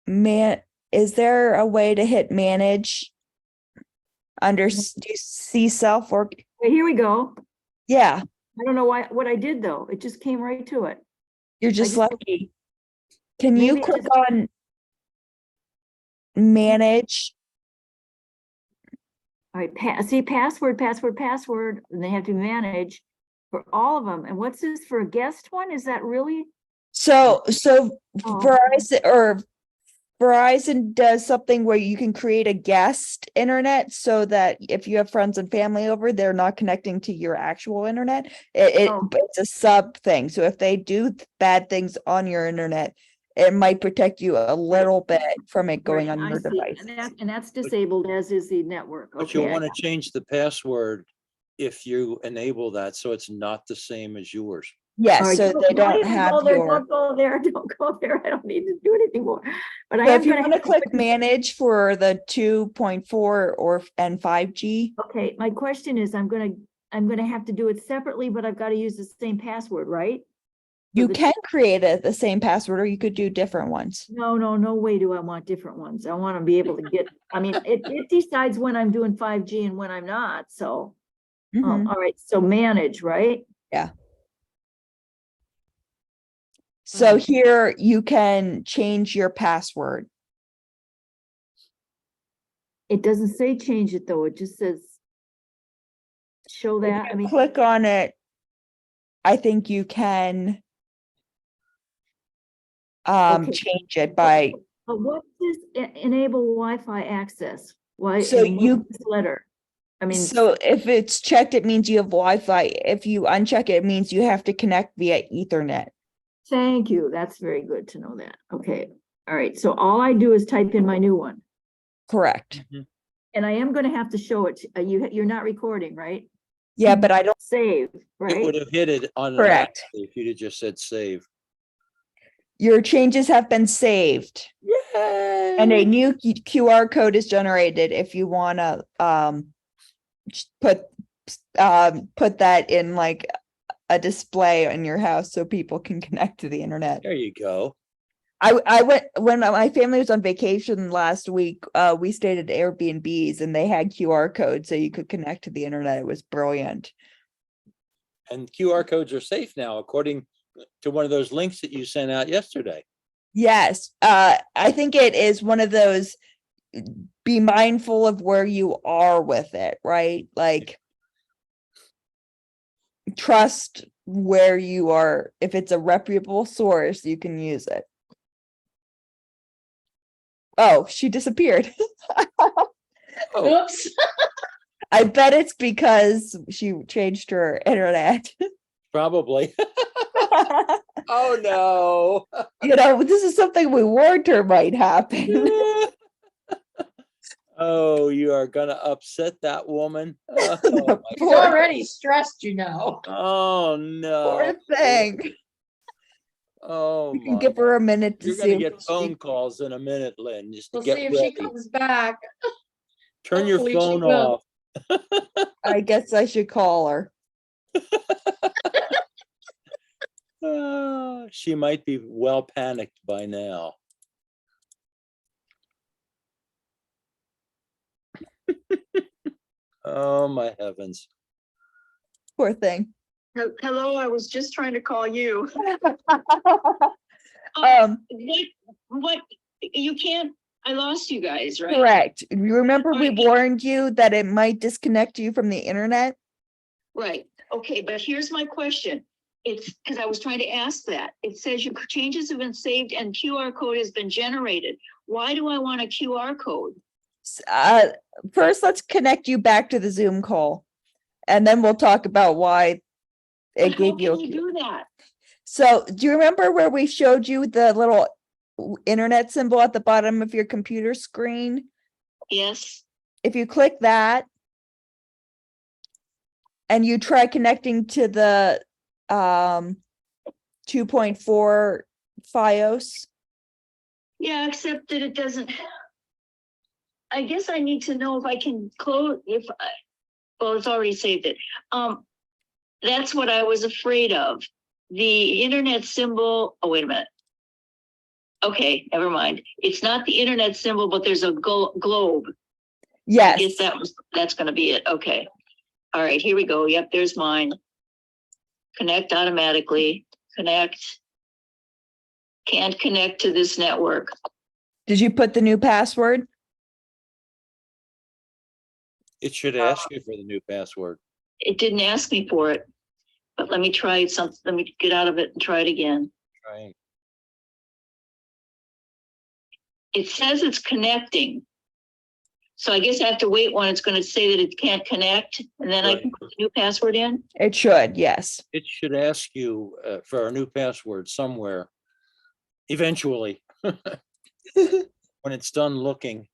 man? Is there a way to hit manage under? Do you see self or? Wait, here we go. Yeah, I don't know what I did though. It just came right to it. you're just just- lucky. Can you Maybe it click just- on manage? All right, see password, and they have to manage for all of them. And what's this for a guest one? Is that really? So Oh. Verizon does something where you can create a guest internet so that if you have friends and family over, they're not connecting to your actual internet. Oh. It's a sub thing. So if they do bad things on your internet, it might protect you a little bit from it going Right, on I your see. device. And that's disabled, as is the network. But you Okay. want to change the password if you enable that, so it's not the same as yours. Yes, All right, so they don't even have go there, your. Don't go there, don't go there. I don't need to do it anymore. But I So am if you gonna want to have click manage for the 2.4 and 5G, Okay, my question is, I'm gonna have to do it separately, but I've got to use the same password, right? you the- can create the same password or you could do different ones. No way do I want different ones. I want to be able to get, I mean, it decides when I'm doing 5G and when I'm not, so. Mhm. All right, so manage, right? So Mhm. here you can change your password. It doesn't say change it though. It just says show that. I mean, Click on it. I think you can Okay. change it by, but what is enable Wi-Fi access? Why? So and what you- is this letter? I mean, so if it's checked, it means you have Wi-Fi. If you uncheck it, it means you have to connect via Ethernet. thank you. That's very good to know that. Okay. All right. So all I do is type in my new one. Correct. And I am gonna have to show it. You're not recording, right? Yeah, but I don't, Save, It right? would have hit it on. Correct. If you'd have just said save. your changes have been saved. Yay! And a new QR code is generated if you wanna put that in like a display in your house so people can connect to the internet. There you go. I went when my family was on vacation last week, we stayed at Airbnbs and they had QR codes so you could connect to the internet. It was brilliant. And QR codes are safe now, according to one of those links that you sent out yesterday. Yes, I think it is one of those, be mindful of where you are with it, right? Like trust where you are. If it's a reputable source, you can use it. Oh, she disappeared. Oh, Oops. I bet it's because she changed her internet. probably. Oh, no. You know, this is something we warned her might happen. Oh, you are gonna upset that woman. Oh, She's Poor- already stressed, you know. oh, no. Poor thing. Oh, You can my. give her a minute to You're see. gonna if get she- phone calls in a minute, Lynn. Just We'll get see if she ready. comes back. Turn your hopefully she phone will. off. I guess I should call her. She might be well panicked by now. Oh, my heavens. Poor thing. Hello, I was just trying to call you. Um, What, you can't, I lost you guys, right? correct. You remember we Right. warned you that it might disconnect you from the internet? Right, okay, but here's my question. It's because I was trying to ask that. It says your changes have been saved and QR code has been generated. Why do I want a QR code? First, let's connect you back to the Zoom call. And then we'll talk about why But it how gave you. can you do that? So do you remember where we showed you the little internet symbol at the bottom of your computer screen? Yes, If you click that and you try connecting to the 2.4 FiOS, yeah, except that it doesn't. I guess I need to know if I can close, well, it's already saved it. That's what I was afraid of. The internet symbol, oh, wait a minute. Okay, never mind. It's not the internet symbol, but there's a globe. I yes, guess that's gonna be it. Okay. All right, here we go. Yep, there's mine. Connect automatically. Connect. Can't connect to this network. did you put the new password? It should ask you for the new password. It didn't ask me for it, but let me try something. Let me get out of it and try it again. Right. It says it's connecting. So I guess I have to wait when it's gonna say that it can't connect, and then I Right. can put the new password in. It should, yes. It should ask you for a new password somewhere. Eventually. When it's done looking.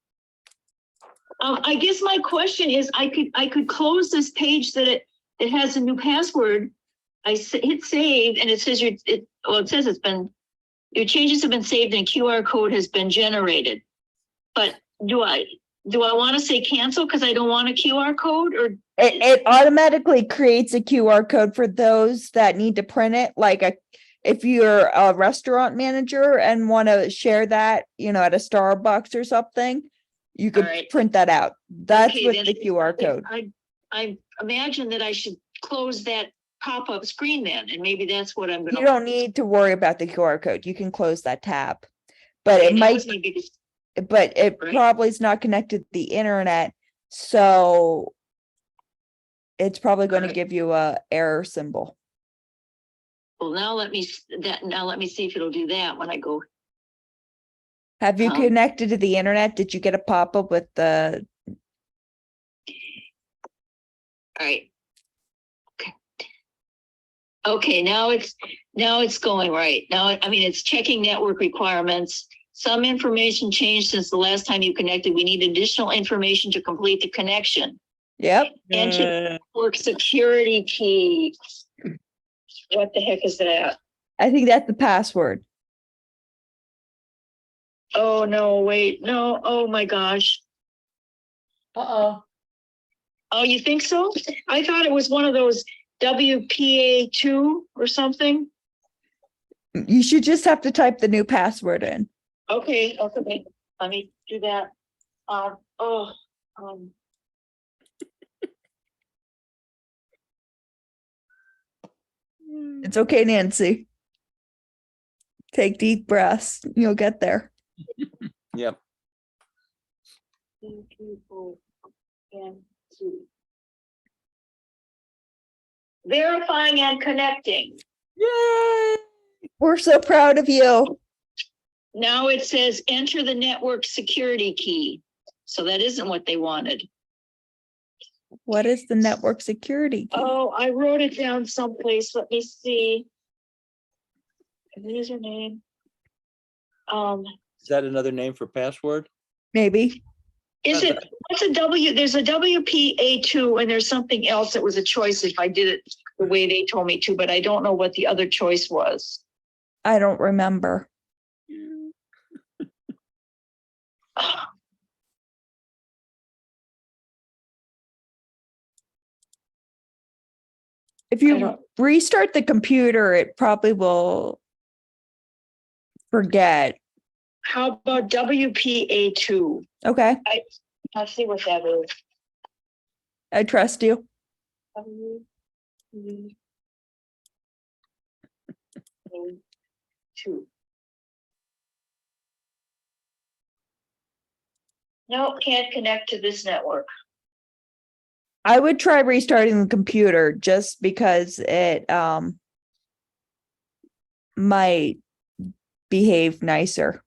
I guess my question is, I could close this page that it has a new password. Hit save and it says it says it's been, your changes have been saved and a QR code has been generated. But do I want to say cancel because I don't want a QR code, or? It automatically creates a QR code for those that need to print it, like if you're a restaurant manager and want to share that, at a Starbucks or something, you could Alright. print that out. That's Okay, with then the QR code. I imagine that I should close that pop-up screen then, and maybe that's what I'm You gonna. don't need to worry about the QR code. You can close that tab. But Okay, it that might, was me because but it Right. probably is not connected to the internet, so it's probably going to Right. give you a error symbol. Well, now let me see if it'll do that when I go. Have you Um, connected to the internet? Did you get a pop-up with the, All right. Okay. Okay, now it's going right. Now, I mean, it's checking network requirements. Some information changed since the last time you connected. We need additional information to complete the connection. yep, Enter network security key. What the heck is that? I think that's the password. Oh, no, wait, no, oh my gosh. Uh-oh. Oh, you think so? I thought it was one of those WPA2 or something. You should just have to type the new password in. Okay, okay, let me do that. Um, It's okay, Nancy. Take deep breaths. You'll get there. Yep. Verifying and connecting. Yay! We're so proud of you. Now it says enter the network security key. So that isn't what they wanted. What is the network security key? Oh, I wrote it down someplace. Let me see. Username. Is that another name for password? Maybe. Is it, what's a W? There's a WPA2 and there's something else that was a choice if I did it the way they told me to, but I don't know what the other choice was. I don't remember. If I you don't- restart the computer, it probably will forget. How about WPA2? Okay, Let's see what that is. I trust you. Two. No, can't connect to this network. I would try restarting the computer just because it might behave nicer.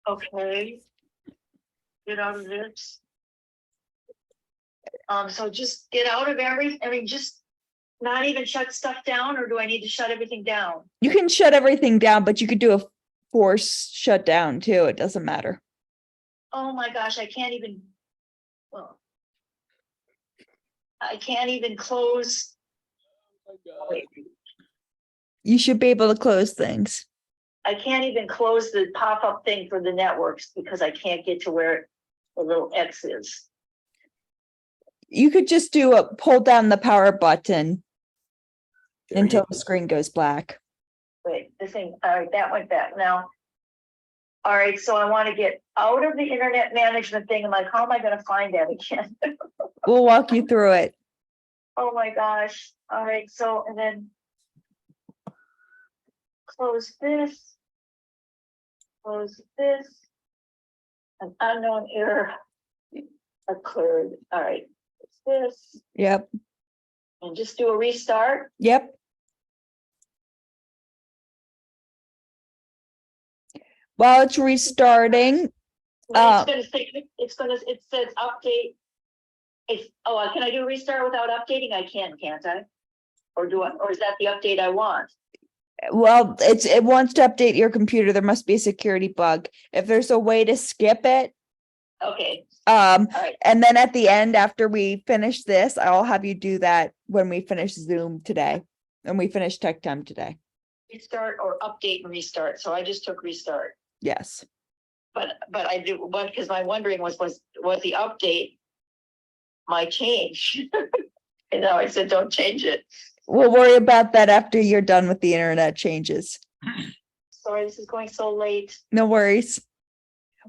Okay. Get out of this. So just get out of I mean, just not even shut stuff down, or do I need to shut everything down? You can shut everything down, but you could do a force shutdown too. It doesn't matter. Oh my gosh, I can't even. Well, I can't even close. Wait, You should be able to close things. I can't even close the pop-up thing for the networks because I can't get to where the little X is. You could just do a pull down the power button There you until go. the screen goes black. Wait, the thing, all right, that went back now. All right, so I want to get out of the internet management thing. I'm like, how am I going to find that again? We'll walk you through it. Oh my gosh. All right, so, and then close this. Close this. An unknown error occurred. All right, it's this. Yep. And just do a restart. Yep. While it's restarting, Well, it's gonna say, it says update. Can I do a restart without updating? I can't I? Or is that the update I want? well, it wants to update your computer. There must be a security bug. If there's a way to skip it, Okay, all right. and then at the end, after we finish this, I'll have you do that when we finish Zoom today. And we finish Tech Time today. Restart or update and restart. So I just took restart. Yes. But I do, because my wondering was the update my change? And now I said, don't change it. We'll worry about that after you're done with the internet changes. Sorry, this is going so late. No worries.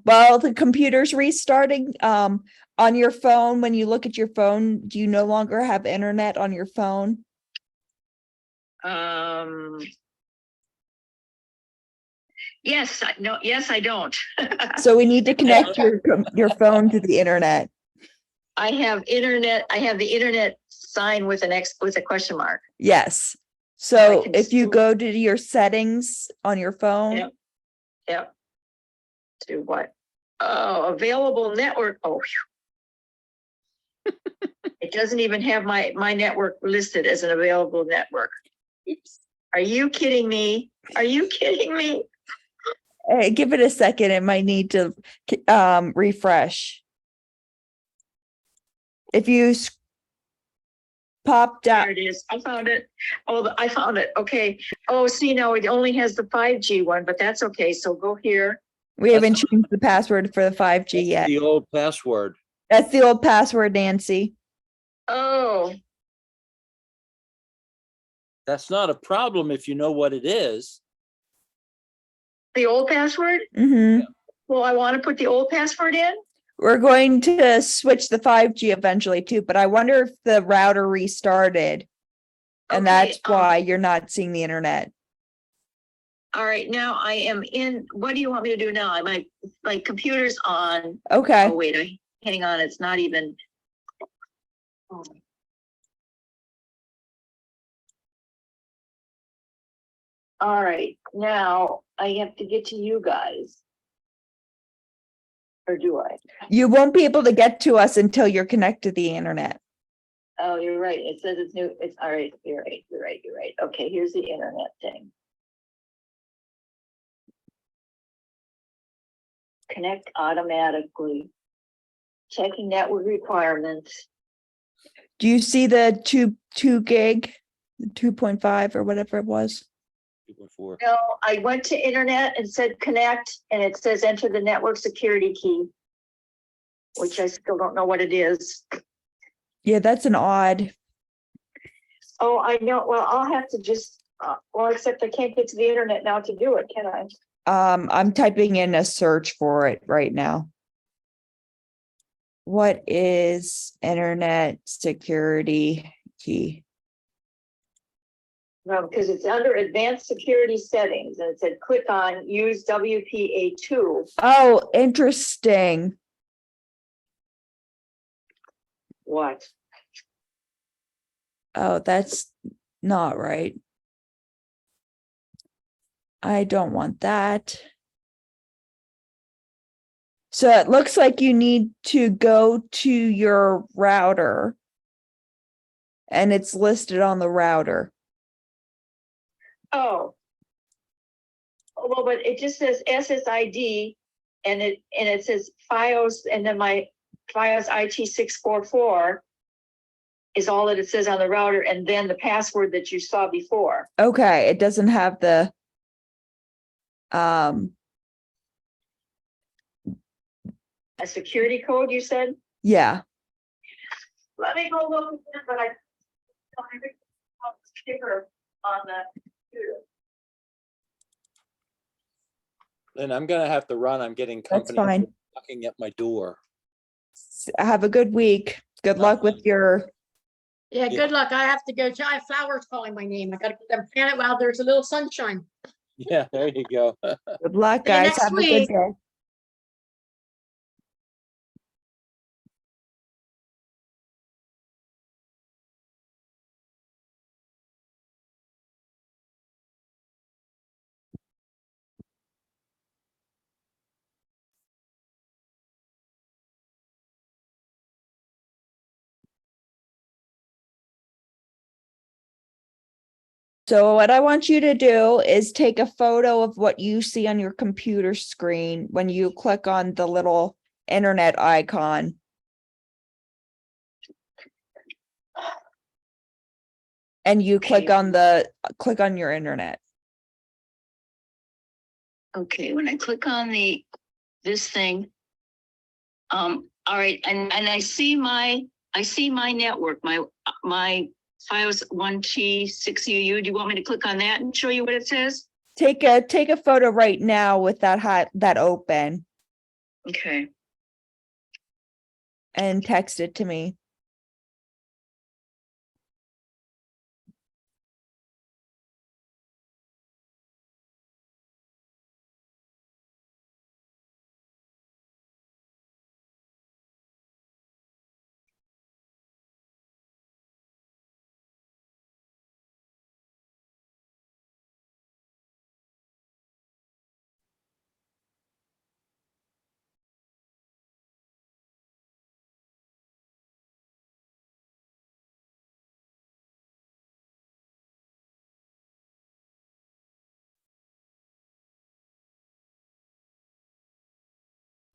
While the computer's restarting, on your phone, when you look at your phone, do you no longer have internet on your phone? Yes, no, yes, I don't. So we need to connect your phone to the internet. I have the internet sign with with a question mark. Yes. I So can if you still- go to your settings on your phone, Yep. Yep. To what? Oh, available network. Oh. Phew. It doesn't even have my network listed as an available network. Are you kidding me? Are you kidding me? give it a second. It might need to refresh. If you pop down, There it is. I found it. Oh, I found it. Okay. Oh, see, no, it only has the 5G one, but that's okay. So go here. we haven't changed the password for the 5G yet. The old password. That's the old password, Nancy. Oh, That's not a problem if you know what it is. the old password? Hmm. Well, I want to put the old password in. We're going to switch the 5G eventually too, but I wonder if the router restarted. And Okay, that's why you're not seeing the internet. All right, now I am in. What do you want me to do now? My computer's on. Okay. Oh, wait, hang on. It's not even. Oh. All right, now I have to get to you guys. Or do I? You won't be able to get to us until you're connected to the internet. Oh, you're right. It says it's new. It's all right. You're right. You're right. You're right. Okay, here's the internet thing. Connect automatically. Checking network requirements. Do you see the two gig, 2.5 or whatever it was? Before. No, I went to internet and said connect, and it says enter the network security key, which I still don't know what it is. Yeah, that's an odd. Oh, I know. Well, I'll have to just, well, except I can't get to the internet now to do it, can I? I'm typing in a search for it right now. What is internet security key? No, because it's under advanced security settings, and it said click on use WPA2. Oh, interesting. What? Oh, that's not right. I don't want that. So it looks like you need to go to your router and it's listed on the router. Oh. Well, but it just says SSID and it says FiOS, and then my FiOS IT644 is all that it says on the router, and then the password that you saw before. Okay, it doesn't have the A security code, you said? yeah. Let me go look again, but I sticker on the computer. And I'm gonna have to run. I'm getting That's company fine. knocking at my door. Have a good week. Good luck with your Yeah, Yeah. good luck. I have to go. I have flowers calling my name. I gotta get them planted while there's a little sunshine. Yeah, there you go. good luck, See you guys. next Have a good week. day. So what I want you to do is take a photo of what you see on your computer screen when you click on the little internet icon. And you click on your internet. Okay, when I click on this thing, all right, and I see my network, my FiOS 1T6UU. Do you want me to click on that and show you what it says? Take a photo right now with that open Okay. and text it to me.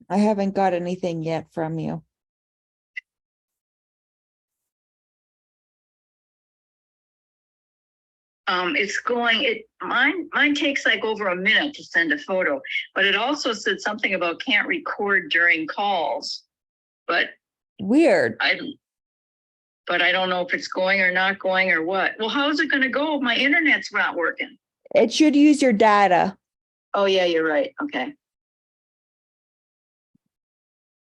I haven't got anything yet from you. It's going, mine takes like over a minute to send a photo, but it also said something about can't record during calls. But Weird. I don't know if it's going or not going or what. Well, how's it gonna go? My internet's not working. It should use your data. Oh, yeah, you're right. Okay.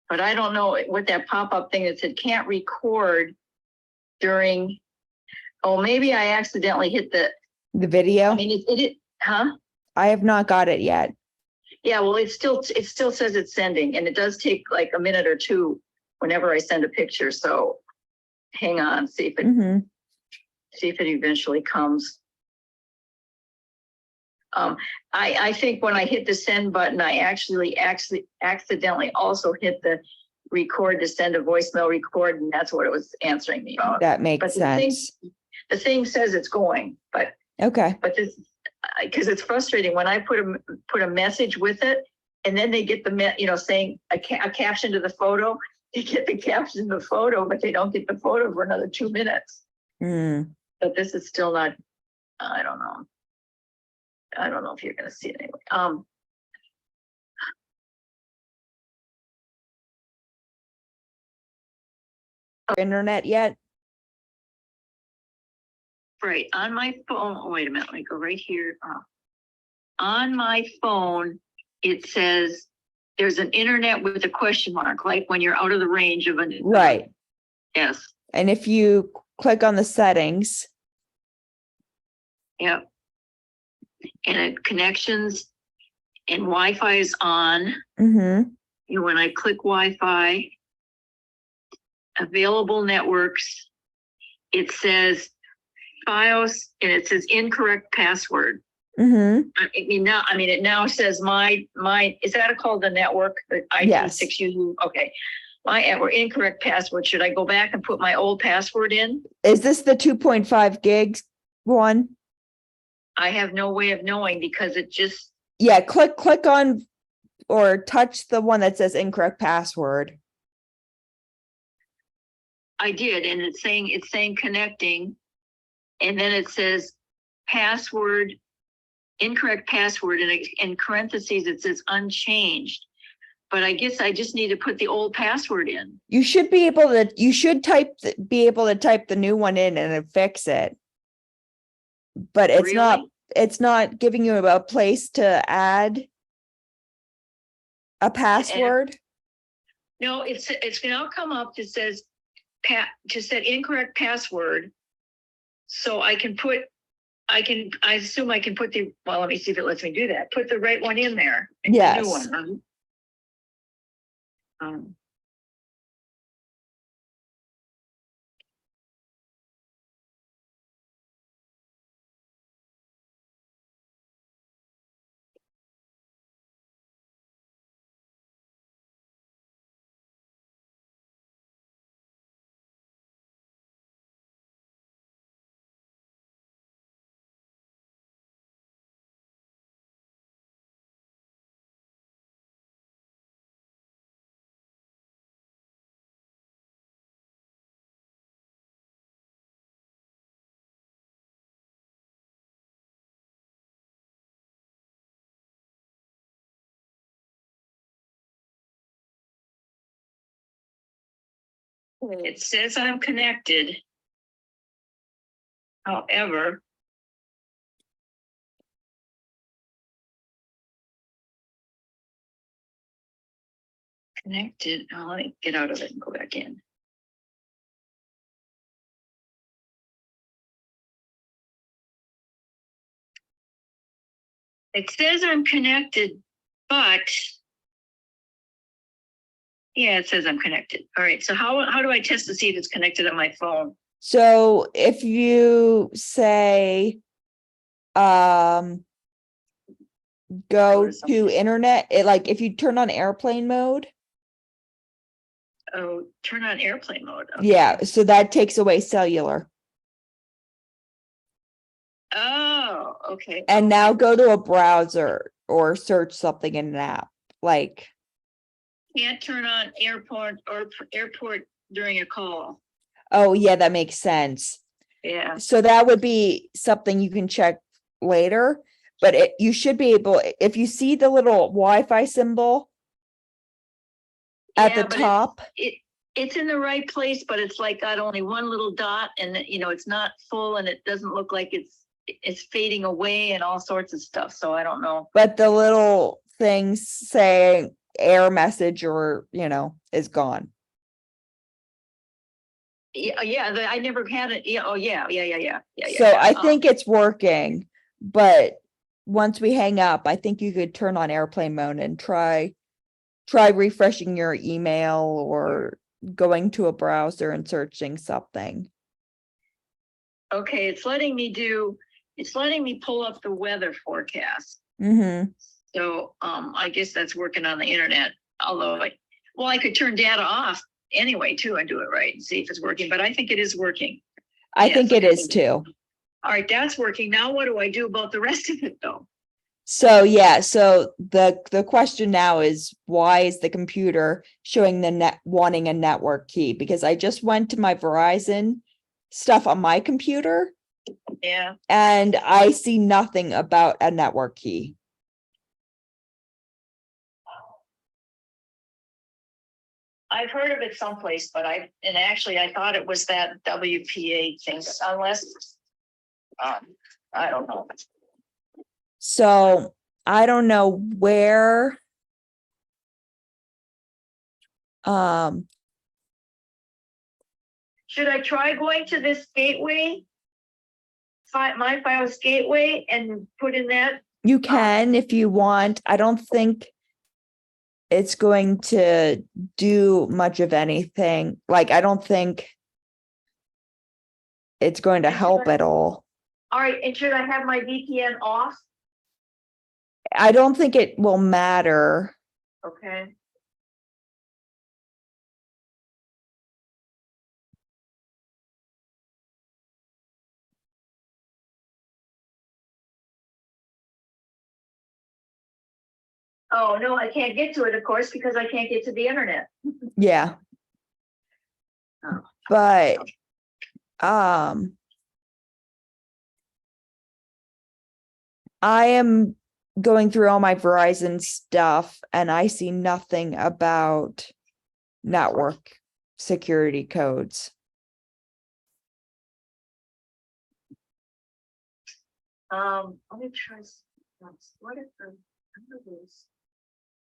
But I don't know what that pop-up thing that said can't record during, oh, maybe I accidentally hit the, The video. I mean, huh? I have not got it yet. Yeah, well, it still says it's sending, and it does take like a minute or two whenever I send a picture. So hang on, see if it eventually comes. I think when I hit the send button, I actually accidentally also hit the record to send a voicemail record, and that's what it was answering me about. That makes But sense. the thing says it's going, but Okay. this, because it's frustrating when I put a message with it, and then they get the saying a caption to the photo. They get the caption to the photo, but they don't get the photo for another 2 minutes. But this is still not. I don't know. I don't know if you're going to see it anyway. Internet yet? Right, on my phone, oh, wait a minute, let me go right here. On my phone, it says there's an internet with a question mark, like when you're out of the range of an. Right. Yes, And if you click on the settings, yep. And it connections and Wi-Fi is on. And when I click Wi-Fi, available networks, it says FiOS and it says incorrect password. It now says my is that called the network that Yes. IP6 use? Okay. My incorrect password. Should I go back and put my old password in? Is this the 2.5 gigs one? I have no way of knowing because it just. Yeah, click on or touch the one that says incorrect password. I did, and it's saying connecting, and then it says password, incorrect password, and in parentheses it says unchanged. But I guess I just need to put the old password in. You should be able to. You should be able to type the new one in and then fix it. But it's Really? not. It's not giving you a place to add a password. No, it's now come up that says just said incorrect password. So I assume I can put well, let me see if it lets me do that. Put the right one in there. Yes. The new one. It says I'm connected. However, connected. Oh, let me get out of it and go back in. It says I'm connected, but yeah, it says I'm connected. All right. So how do I test to see if it's connected on my phone? So if you say, go to internet, if you turn on airplane mode. Oh, turn on airplane mode. Okay. Yeah. So that takes away cellular. Oh, okay. And now go to a browser or search something in an app. can't turn on airport during a call. Oh, yeah, that makes sense. Yeah, So that would be something you can check later, but you should be able, if you see the little Wi-Fi symbol at Yeah, the but top, it's in the right place, but it's like got only one little dot and it's not full and it doesn't look like it's fading away and all sorts of stuff. So I don't know. but the little things saying error message or, is gone. Yeah, I never had it. Yeah, oh, yeah. So I Oh, think it's working, but once we hang up, I think you could turn on airplane mode and try refreshing your email or going to a browser and searching something. okay, it's letting me pull up the weather forecast. Mm-hmm. So I guess that's working on the internet, although I could turn data off anyway too and do it right and see if it's working, but I think it is working. I Yes, think it is too. All right, that's working. Now what do I do about the rest of it though? So yeah, so the question now is, why is the computer showing wanting a network key? Because I just went to my Verizon stuff on my computer Yeah, and I see nothing about a network key. I've heard of it someplace, but I thought it was that WPA thing, unless, I don't know. So I don't know where. Should I try going to this gateway? My files gateway and put in that? You can if you want. I don't think it's going to do much of anything. Like, I don't think it's going to help at all. All right, and should I have my VPN off? I don't think it will matter. Okay. Oh, no, I can't get to it, of course, because I can't get to the internet. Yeah. Oh. But, I am going through all my Verizon stuff and I see nothing about network security codes. Let me try. What if the under this?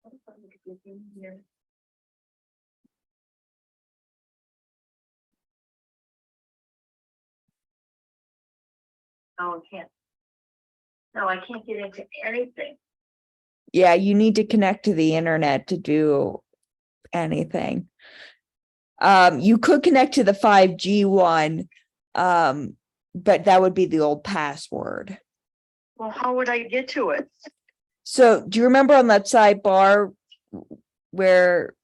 What if I look at this in here? Oh, I can't. No, I can't get into anything. Yeah, you need to connect to the internet to do anything. You could connect to the 5G one, but that would be the old password. Well, how would I get to it? So do you remember on that sidebar where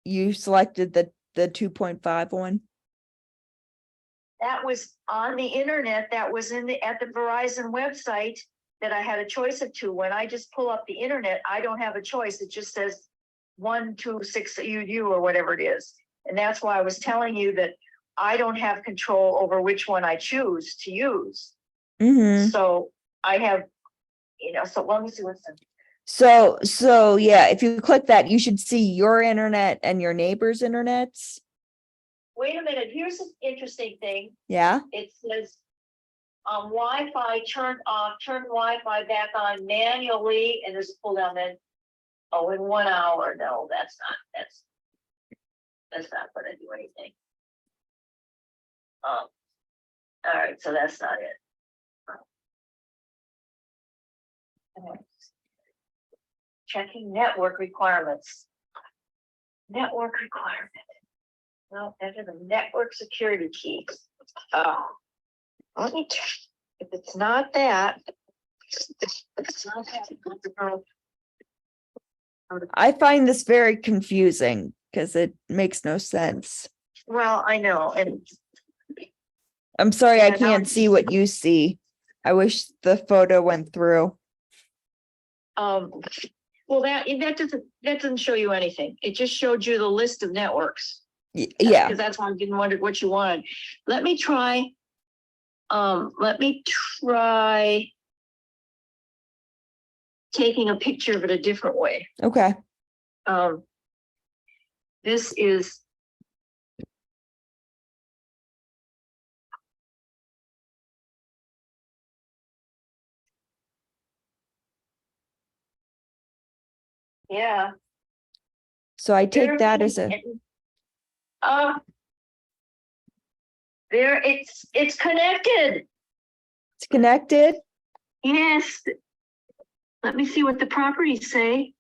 you selected the 2.5 one? That was on the internet. That was at the Verizon website that I had a choice of two. When I just pull up the internet, I don't have a choice. It just says 126 UU or whatever it is. And that's why I was telling you that I don't have control over which one I choose to use. Mm-hmm. So I have, so let me see what's in. So yeah, if you click that, you should see your internet and your neighbor's internets. Wait a minute, here's an interesting thing. Yeah. It says Wi-Fi turned off, turn Wi-Fi back on manually, and there's a pull down then. Oh, in 1 hour. No, that's not gonna do anything. All right, so that's not it. Checking network requirements. Network requirement. Well, enter the network security key. Oh, let me check. If it's not that, it's not that. I find this very confusing because it makes no sense. Well, I know, and I'm sorry, I Yeah, no, can't see what you see. I wish the photo went through. Well, that doesn't show you anything. It just showed you the list of networks. Yeah, Because that's why I didn't wonder what you wanted. Let me try. Let me try taking a picture of it a different way. okay. This is. Yeah. So I take that as a, There, it's connected. it's connected. Yes. Let me see what the properties say.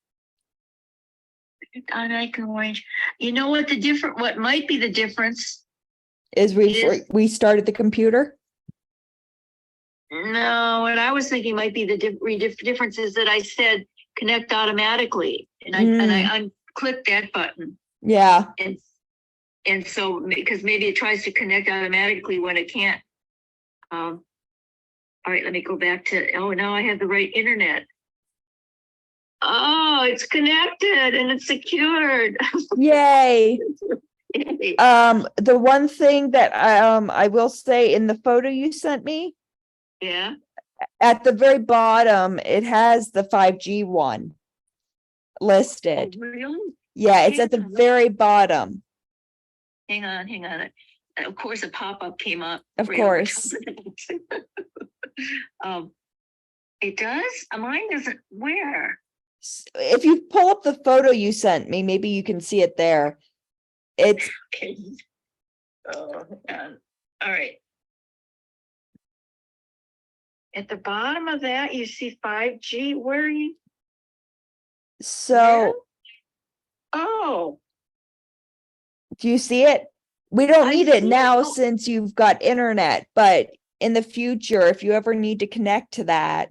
And I can arrange. You know what what might be the difference? Is Yes. we started the computer? No, what I was thinking might be the difference is that I said connect automatically, and I unclicked that button, Yeah, and so because maybe it tries to connect automatically when it can't. All right, let me go back to. Oh, now I have the right internet. Oh, it's connected and it's secured. yay. The one thing that I will say in the photo you sent me, Yeah. at the very bottom, it has the 5G one Oh, listed. really? Yeah, it's at the very bottom. Hang on. Of course, a pop-up came up. Of course. It does? Mine doesn't. Where? If you pull up the photo you sent me, maybe you can see it there. It's Okay. Oh, man. All right. At the bottom of that, you see 5G. Where are you? so, Oh, do you see it? We don't I need it see it. now Oh. since you've got internet, but in the future, if you ever need to connect to that,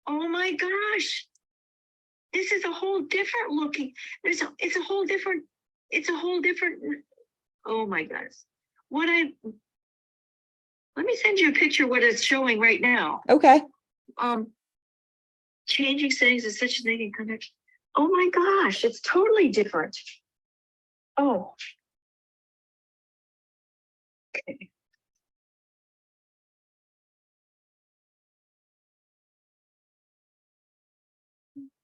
oh my gosh. This is a whole different looking. It's a whole different. Oh my gosh. Let me send you a picture of what it's showing right now. okay. Changing settings is such a thing in connection. Oh my gosh, it's totally different. Oh. Okay.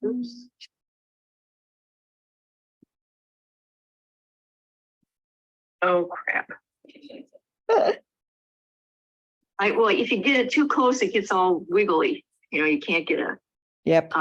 Oops. Oh crap. Well, if you get it too close, it gets all wiggly. You know, you can't get a Yep.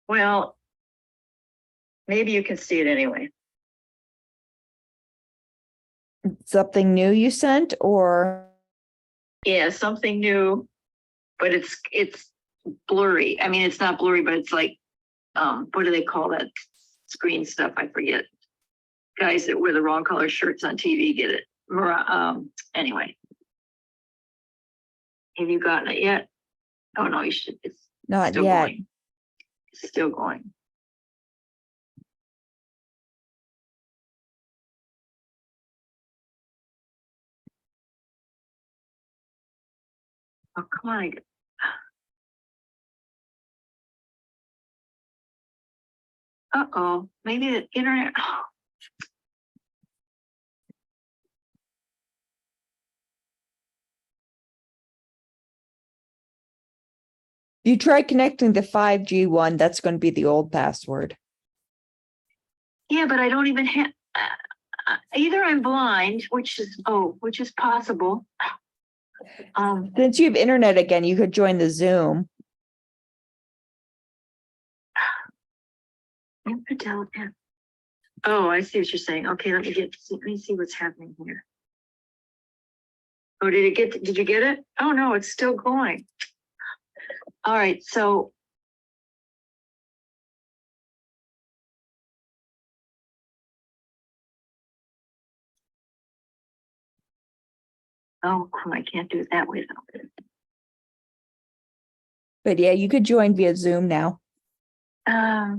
well, maybe you can see it anyway. Something new you sent or? Yeah, something new, but it's blurry. I mean, it's not blurry, but it's like, what do they call that screen stuff? I forget. Guys that wear the wrong color shirts on TV get it. Anyway. Have you gotten it yet? Oh no, you should. It's Not still yet. going. It's still going. Oh, come on. Uh-oh, maybe the internet. You try connecting the 5G one, that's going to be the old password. Yeah, but I don't even have, either I'm blind, which is possible. Since you have internet again, you could join the Zoom. Oh, I see what you're saying. Okay, let me see what's happening here. Oh, did you get it? Oh no, it's still going. All right, so Oh, I can't do it that way though. But yeah, you could join via Zoom now. Yeah,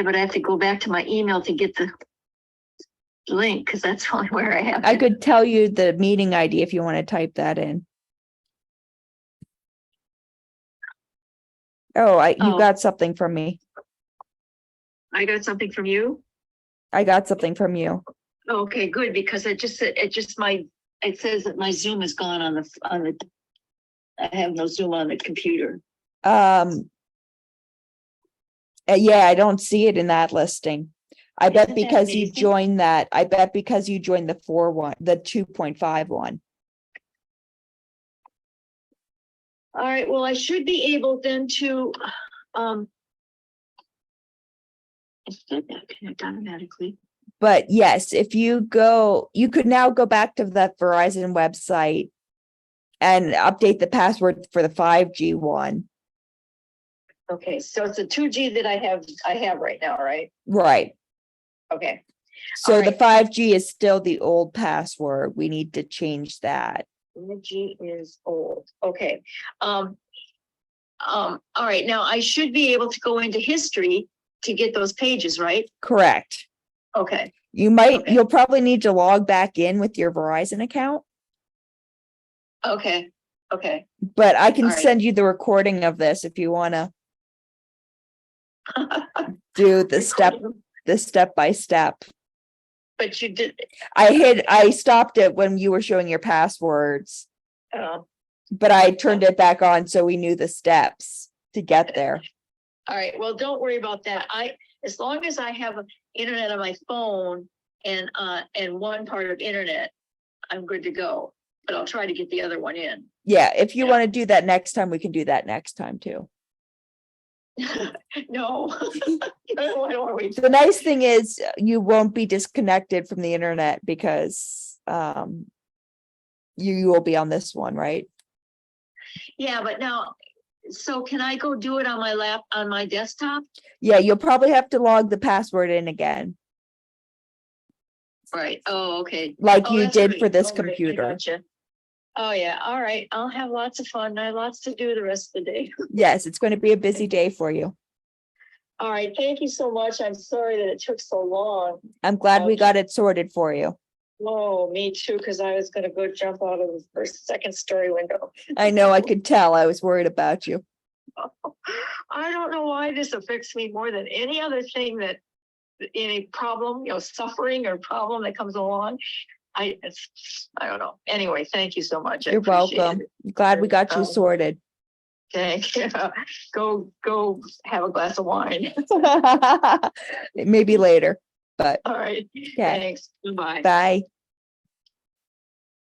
but I have to go back to my email to get the link, because that's only where I have. I it. could tell you the meeting ID if you want to type that in. Oh, you Oh. got something from me. I got something from you? I got something from you. Okay, good, because it says that my Zoom is gone on the, I have no Zoom on the computer. Yeah, I don't see it in that listing. I bet Isn't that because you amazing? joined that, I bet because you joined the 2.5 one. All right, well, I should be able then to, it said that connect automatically. But yes, if you could now go back to that Verizon website and update the password for the 5G one. Okay, so it's a 2G that I have right now, right? Right. Okay. So the Alright. 5G is still the old password. We need to change that. 5G is old. Okay. All right, now I should be able to go into history to get those pages, right? Correct. Okay. Okay. You'll probably need to log back in with your Verizon account, Okay. Okay. but I can All right. send you the recording of this if you want to do the step by step. But you did, I stopped it when you were showing your passwords, but I turned it back on so we knew the steps to get there. all right, well, don't worry about that. As long as I have internet on my phone and one part of internet, I'm good to go. But I'll try to get the other one in. Yeah, if you Yeah. want to do that next time, we can do that next time too. No. I don't want to The nice thing is you won't be disconnected from the internet because you will be on this one, right? Yeah, but now, so can I go do it on my desktop? Yeah, you'll probably have to log the password in again, Right, oh, okay. like Oh, you that's did right. for this All right, I computer. gotcha. Oh, yeah, all right, I'll have lots of fun. I have lots to do the rest of the day. Yes, it's going to be a busy day for you. All right, thank you so much. I'm sorry that it took so long. I'm glad we got it sorted for you. Oh, me too, because I was gonna go jump out of the second story window. I know, I could tell. I was worried about you. I don't know why this affects me more than any other thing any problem, suffering or problem that comes along. I don't know. Anyway, thank you so much. I You're appreciate welcome. it. Glad we got you sorted. Thank you. Go have a glass of wine. Maybe later, but All right. okay. Thanks. Bye. Bye.